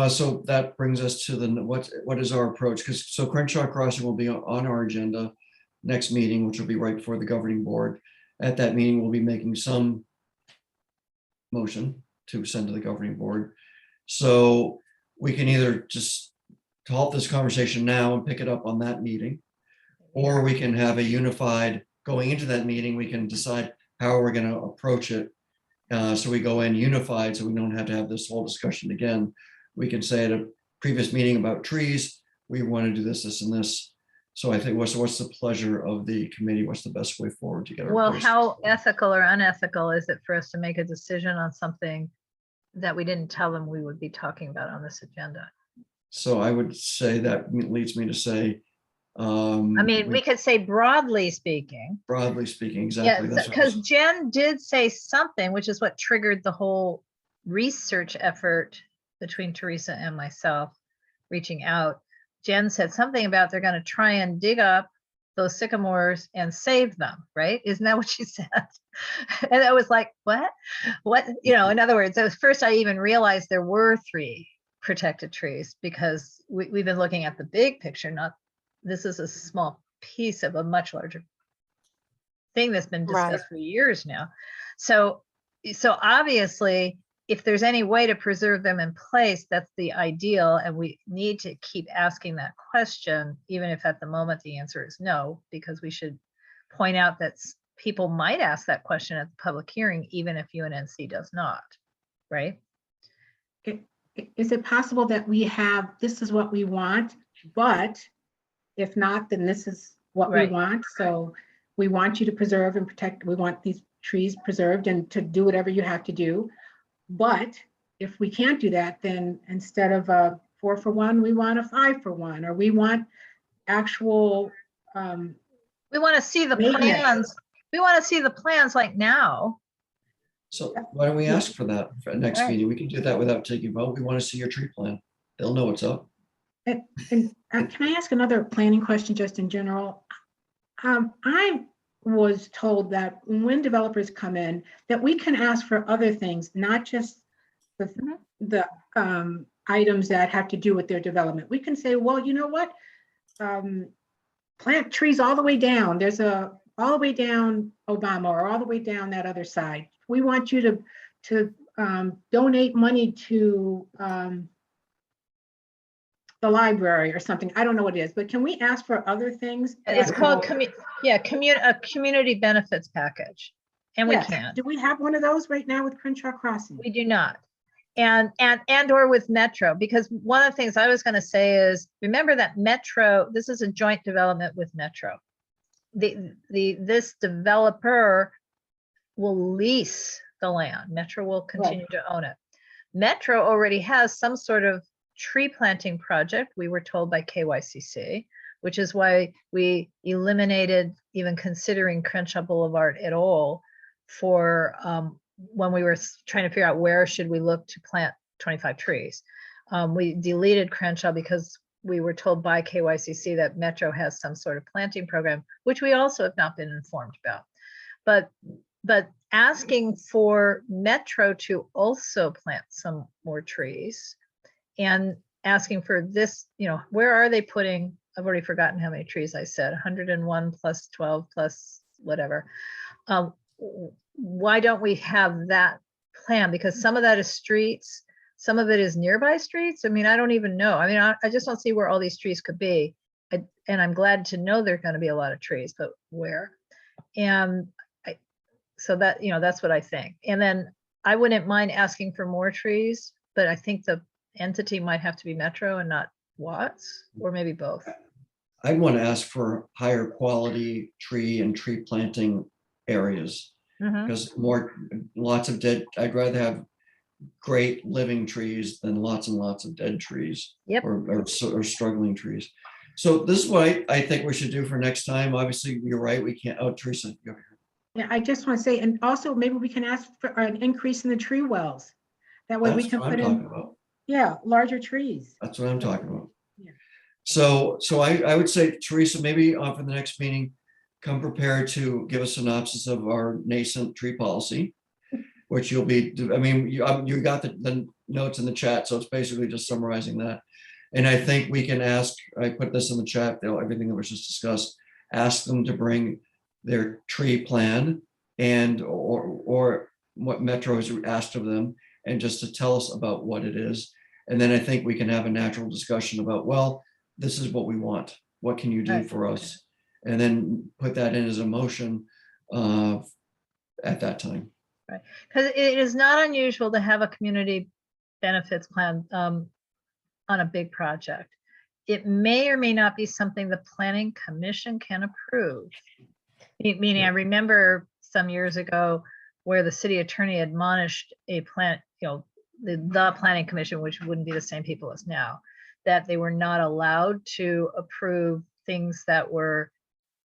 A: so that brings us to the what is our approach? Because so Crenshaw Crossing will be on our agenda next meeting, which will be right before the governing board. At that meeting, we'll be making some motion to send to the governing board. So we can either just halt this conversation now and pick it up on that meeting, or we can have a unified, going into that meeting, we can decide how we're going to approach it. So we go in unified, so we don't have to have this whole discussion again. We can say at a previous meeting about trees, we want to do this, this, and this. So I think what's the pleasure of the committee? What's the best way forward to get our
B: Well,
A: voice?
B: how ethical or unethical is it for us to make a decision on something that we didn't tell them we would be talking about on this agenda?
A: So I would say that leads me to say,
B: I mean, we could say broadly speaking.
A: broadly speaking, exactly.
B: Yeah,
A: That's
B: because Jen did say something, which is what triggered the whole research effort between Teresa and myself reaching out. Jen said something about they're going to try and dig up those sycamores and save them, right? Isn't that what she said? And I was like, what? You know, in other words, at first I even realized there were 3 protected trees, because we've been looking at the big picture, not this is a small piece of a much larger thing that's been discussed for years now. So obviously, if there's any way to preserve them in place, that's the ideal. And we need to keep asking that question, even if at the moment the answer is no, because we should point out that people might ask that question at the public hearing, even if UNNC does not, right?
C: is it possible that we have, this is what we want, but if not, then this is what we
B: Right.
C: want? So we want you to preserve and protect, we want these trees preserved and to do whatever you have to do. But if we can't do that, then instead of a 4-for-1, we want a 5-for-1, or we want actual,
B: We want to see the
C: Maintenance.
B: plans. We want to see the plans like now.
A: So why don't we ask for that for next
B: Right.
A: meeting? We can do that without taking a vote. We want to see your tree plan. They'll know what's up.
C: and can I ask another planning question just in general? I was told that when developers come in, that we can ask for other things, not just the items that have to do with their development. We can say, well, you know what? Plant trees all the way down. There's all the way down Obama or all the way down that other side. We want you to donate money to the library or something. I don't know what it is, but can we ask for other things?
B: It's
C: that
B: called,
C: will-
B: a community benefits package. And we
C: Yes.
B: can.
C: Do we have one of those right now with Crenshaw Crossing?
B: We do not. And or with Metro, because one of the things I was going to say is, remember that Metro, this is a joint development with Metro. This developer will lease the land. Metro will continue to own it. Metro already has some sort of tree planting project, we were told by KYCC, which is why we eliminated even considering Crenshaw Boulevard at all for when we were trying to figure out where should we look to plant 25 trees. We deleted Crenshaw because we were told by KYCC that Metro has some sort of planting program, which we also have not been informed about. But asking for Metro to also plant some more trees and asking for this, where are they putting, I've already forgotten how many trees I said, 101 plus 12 plus whatever. Why don't we have that plan? Because some of that is streets, some of it is nearby streets. I mean, I don't even know. I mean, I just don't see where all these trees could be. And I'm glad to know there are going to be a lot of trees, but where? And so that, that's what I think. And then I wouldn't mind asking for more trees, but I think the entity might have to be Metro and not Watts, or maybe both.
A: I'd want to ask for higher quality tree and tree planting areas, because lots of dead, I'd rather have great living trees than lots and lots of dead trees.
B: Yep.
A: Or struggling trees. So this is what I think we should do for next time. Obviously, you're right, we can't, Teresa, go ahead.
C: Yeah, I just want to say, and also maybe we can ask for an increase in the tree wells. That way we
A: That's
C: can
A: what I'm
C: put
A: talking
C: in,
A: about.
C: larger trees.
A: That's what I'm talking about.
C: Yeah.
A: So I would say, Teresa, maybe for the next meeting, come prepared to give a synopsis of our nascent tree policy, which you'll be, I mean, you got the notes in the chat, so it's basically just summarizing that. And I think we can ask, I put this in the chat, everything that was just discussed, ask them to bring their tree plan and or what Metro has asked of them, and just to tell us about what it is. And then I think we can have a natural discussion about, well, this is what we want. What can you do
B: Right.
A: for us? And then put that in as a motion at that time.
B: Right, because it is not unusual to have a community benefits plan on a big project. It may or may not be something the planning commission can approve. Meaning, I remember some years ago where the city attorney admonished a plant, the planning commission, which wouldn't be the same people as now, that they were not allowed to approve things that were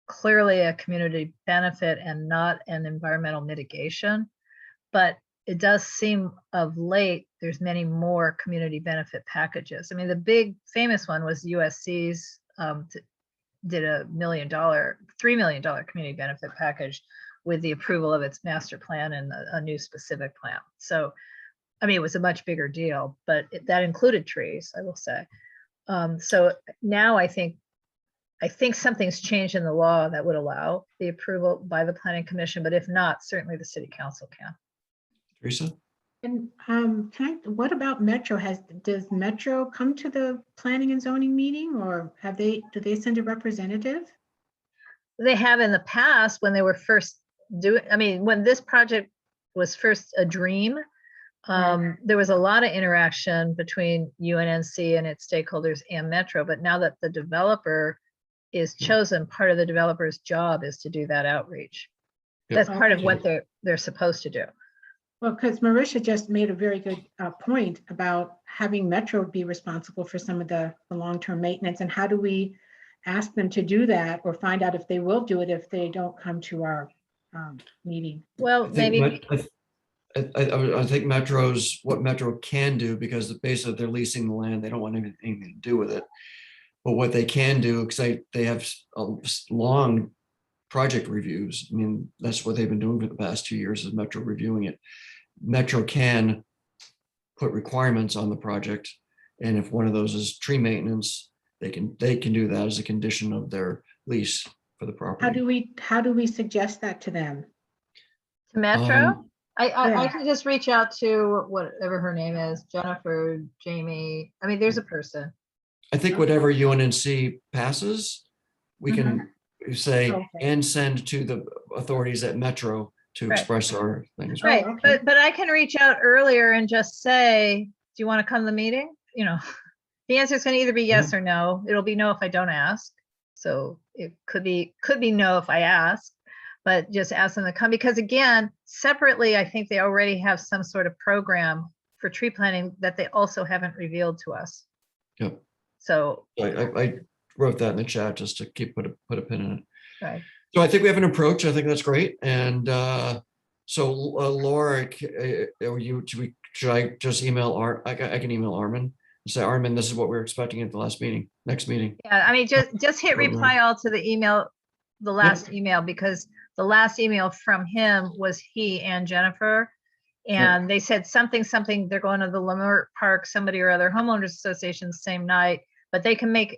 B: clearly a community benefit and not an environmental mitigation. But it does seem of late, there's many more community benefit packages. I mean, the big famous one was USC's did a $3 million community benefit package with the approval of its master plan and a new specific plan. So, I mean, it was a much bigger deal, but that included trees, I will say. So now I think something's changed in the law that would allow the approval by the planning commission, but if not, certainly the city council can.
A: Teresa?
C: And what about Metro? Does Metro come to the planning and zoning meeting, or do they send a representative?
B: They have in the past when they were first when this project was first a dream, There was a lot of interaction between UNNC and its stakeholders and Metro, but now that the developer is chosen, part of the developer's job is to do that outreach.
A: Yep.
B: That's part of
C: Okay.
B: what they're supposed to do.
C: Well, because Marisha just made a very good point about having Metro be responsible for some of the long-term maintenance. And how do we ask them to do that or find out if they will do it if they don't come to our meeting?
B: Well,
A: I think,
B: maybe,
A: I think Metro's, what Metro can do, because basically they're leasing the land, they don't want anything to do with it. But what they can do, because they have long project reviews. I mean, that's what they've been doing for the past 2 years, is Metro reviewing it. Metro can put requirements on the project. And if one of those is tree maintenance, they can do that as a condition of their lease for the property.
C: How do we suggest that to them?
B: to Metro, I
C: Yeah.
B: can just reach out to whatever her name is, Jennifer, Jamie. I mean, there's a person.
A: I think whatever UNNC passes, we can say
C: Okay.
A: and send to the authorities at Metro to
B: Right.
A: express our things.
B: Right,
C: okay.
B: but I can reach out earlier and just say, do you want to come to the meeting? You know, the answer is going to either be yes or no. It'll be no if I don't ask. So it could be no if I ask, but just ask them to come, because again, separately, I think they already have some sort of program for tree planting that they also haven't revealed to us.
A: Yep.
B: So,
A: I wrote that in the chat just to put a pin in it.
B: right.
A: So I think we have an approach. I think that's great. And so Laura, should I just email I can email Armin and say, Armin, this is what we're expecting at the next meeting.
B: Yeah, I mean, just hit reply all to the email, the last email, because the last email from him was he and Jennifer. And they said something, they're going to the Lamert Park, somebody or other homeowners association the same night, but they can make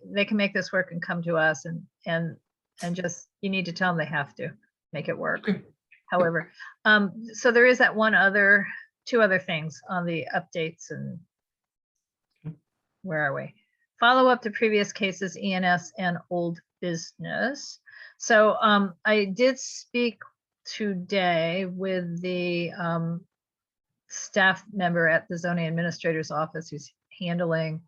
B: this work and come to us and just, you need to tell them they have to make it work.
A: Okay.
B: However, so there is that two other things on the updates, and where are we? Follow up to previous cases, ENS and old business. So I did speak today with the staff member at the zoning administrator's office who's handling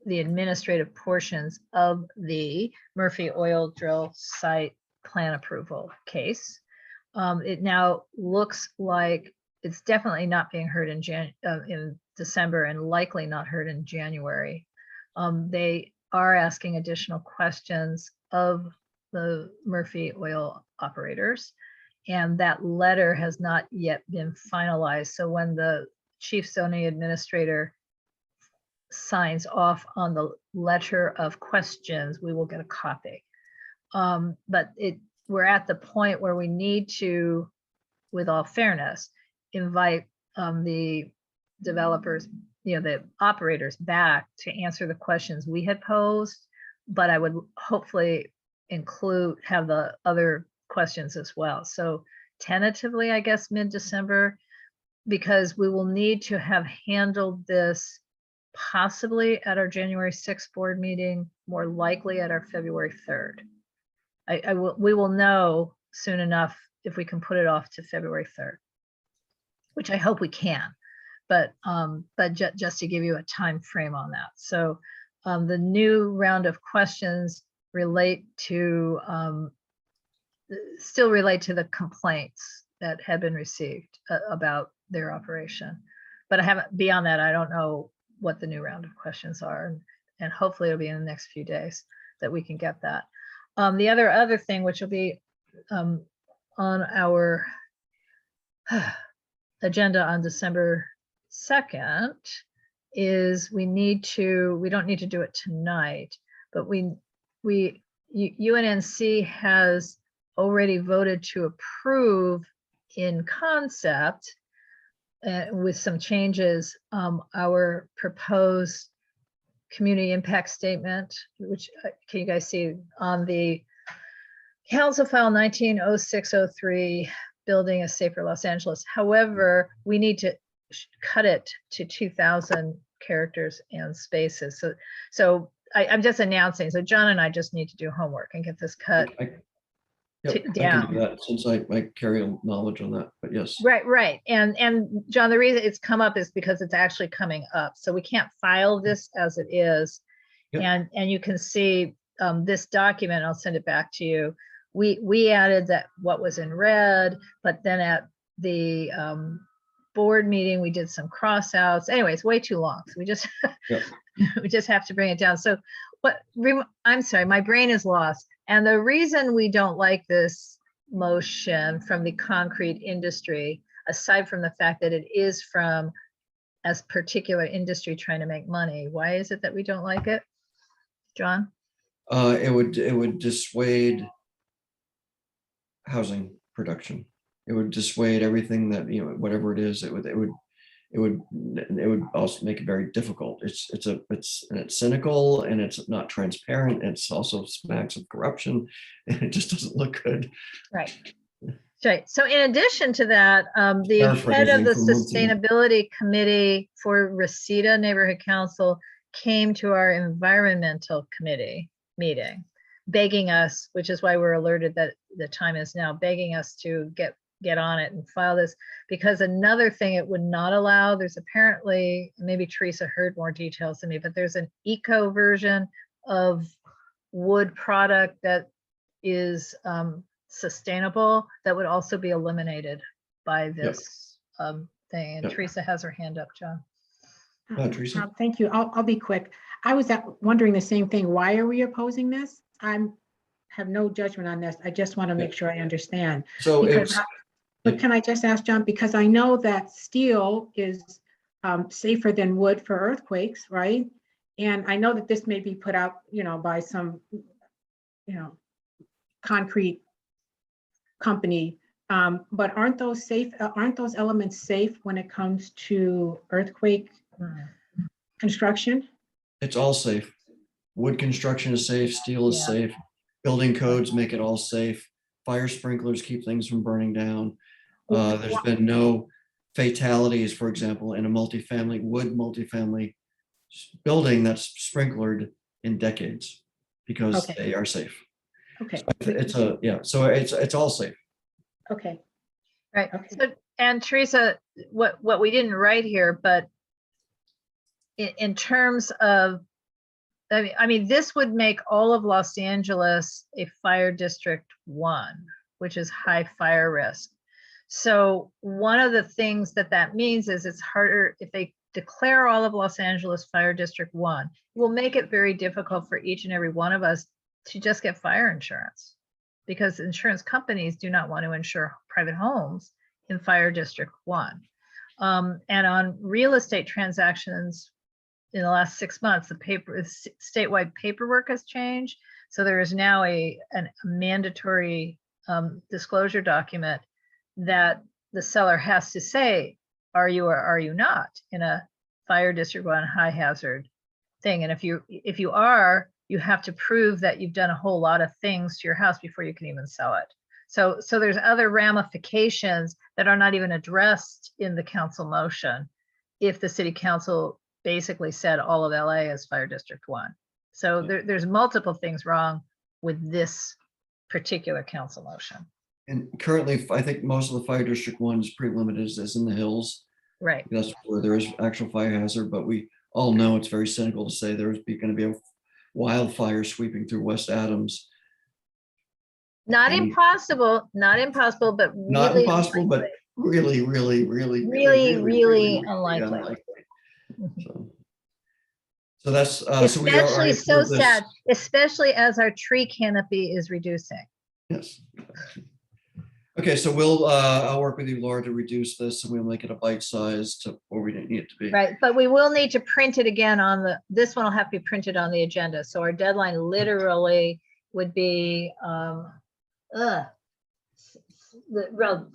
B: the administrative portions of the Murphy oil drill site plan approval case. It now looks like it's definitely not being heard in December and likely not heard in January. They are asking additional questions of the Murphy oil operators, and that letter has not yet been finalized. So when the chief zoning administrator signs off on the letter of questions, we will get a copy. But we're at the point where we need to, with all fairness, invite the developers, the operators back to answer the questions we had posed, but I would hopefully have the other questions as well. So tentatively, I guess, mid-December, because we will need to have handled this possibly at our January 6th board meeting, more likely at our February 3rd. We will know soon enough if we can put it off to February 3rd, which I hope we can, but just to give you a time frame on that. So the new round of questions still relate to the complaints that had been received about their operation. But beyond that, I don't know what the new round of questions are, and hopefully it'll be in the next few days that we can get that. The other thing, which will be on our agenda on December 2nd, is we don't need to do it tonight, but UNNC has already voted to approve in concept, with some changes, our proposed community impact statement, which can you guys see on the Council File 190603, Building a Safer Los Angeles. However, we need to cut it to 2,000 characters and spaces. So I'm just announcing. So John and I just need to do homework and get this cut.
A: Yep, I can
B: down.
A: do that since I carry knowledge on that, but yes.
B: Right. And John, the reason it's come up is because it's actually coming up. So we can't file this as it is.
A: Yep.
B: And you can see this document, I'll send it back to you. We added that what was in red, but then at the board meeting, we did some cross outs. Anyway, it's way too long. So we just,
A: Yep.
B: we just have to bring it down. So I'm sorry, my brain is lost. And the reason we don't like this motion from the concrete industry, aside from the fact that it is from a particular industry trying to make money, why is it that we don't like it? John?
A: It would dissuade housing production. It would dissuade everything that, whatever it is, it would also make it very difficult. It's cynical, and it's not transparent. It's also smacks of corruption, and it just doesn't look good.
B: Right. So in addition to that, the head of
A: Paraphrasing
B: the
A: from months ago.
B: sustainability committee for Reseda Neighborhood Council came to our environmental committee meeting, begging us, which is why we're alerted that the time is now, begging us to get on it and file this, because another thing it would not allow, there's apparently, maybe Teresa heard more details than me, but there's an eco version of wood product that is sustainable that would also be eliminated by this thing. And
A: Yep.
B: Teresa has her hand up, John.
A: Teresa?
C: Thank you. I'll be quick. I was wondering the same thing. Why are we opposing this? Have no judgment on this. I just want to make sure I understand.
A: So
C: But can I just ask, John, because I know that steel is safer than wood for earthquakes, right? And I know that this may be put out, by some, concrete company, but aren't those elements safe when it comes to earthquake construction?
A: it's all safe. Wood construction is safe. Steel is
B: Yeah.
A: safe. Building codes make it all safe. Fire sprinklers keep things from burning down. There's been no fatalities, for example, in a wood multifamily building that's sprinklered in decades, because
C: Okay.
A: they are safe.
C: Okay.
A: So it's all safe.
C: Okay.
B: Right.
C: Okay.
B: So, and Teresa, what we didn't write here, but in terms of, I mean, this would make all of Los Angeles a fire district 1, which is high fire risk. So one of the things that means is it's harder if they declare all of Los Angeles fire district 1, it will make it very difficult for each and every one of us to just get fire insurance, because insurance companies do not want to insure private homes in fire district 1. And on real estate transactions in the last 6 months, the statewide paperwork has changed. So there is now a mandatory disclosure document that the seller has to say, are you or are you not in a fire district 1 high hazard thing? And if you are, you have to prove that you've done a whole lot of things to your house before you can even sell it. So there's other ramifications that are not even addressed in the council motion if the city council basically said all of LA is fire district 1. So there's multiple things wrong with this particular council motion.
A: And currently, I think most of the fire district 1 is pretty limited, as in the hills.
B: Right.
A: That's where there is actual fire hazard, but we all know it's very cynical to say there's going to be a wildfire sweeping through West Adams.
B: Not
A: And
B: impossible, but
A: not
B: really
A: impossible,
B: unlikely.
A: but really
B: Unlikely.
A: So that's so we are
B: Especially
A: already
B: so
A: through this.
B: sad, especially as our tree canopy is reducing.
A: Yes. Okay, so I'll work with you, Laura, to reduce this, and we'll make it a bite size to where we didn't need it to be.
B: Right, but we will need to print it again this one will have to be printed on the agenda. So our deadline literally would be,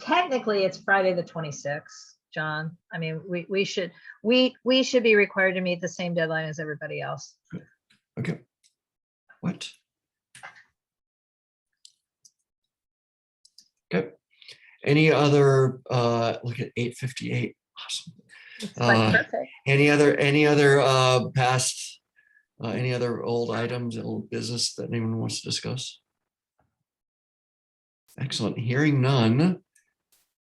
B: technically it's Friday the 26th, John. I mean, we should be required to meet the same deadline as everybody else.
A: Okay. What? Okay. Any other, look at 8:58. Awesome.
B: It's like perfect.
A: Any other past, any other old items, old business that anyone wants to discuss? Excellent. Hearing none.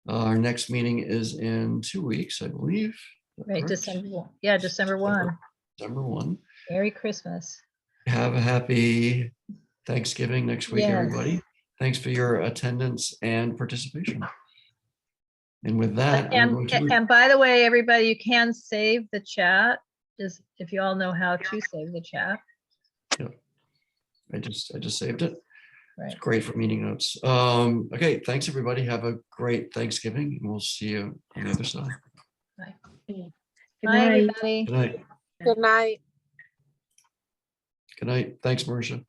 A: Our next meeting is in 2 weeks, I believe. Is that
B: Right,
A: correct?
B: December 1.
A: December 1.
B: Merry Christmas.
A: Have a happy Thanksgiving next week,
B: Yes.
A: everybody. Thanks for your attendance and participation. And with that, I'm going to.
B: And by the way, everybody, you can save the chat, just if you all know how to save the chat.
A: I just saved it. It's
B: Right.
A: great for meeting notes. Okay, thanks, everybody. Have a great Thanksgiving, and we'll see you on the other side.
C: Good
B: Bye,
C: night.
B: everybody.
A: Good night.
F: Good night.
A: Good night. Thanks, Marcia.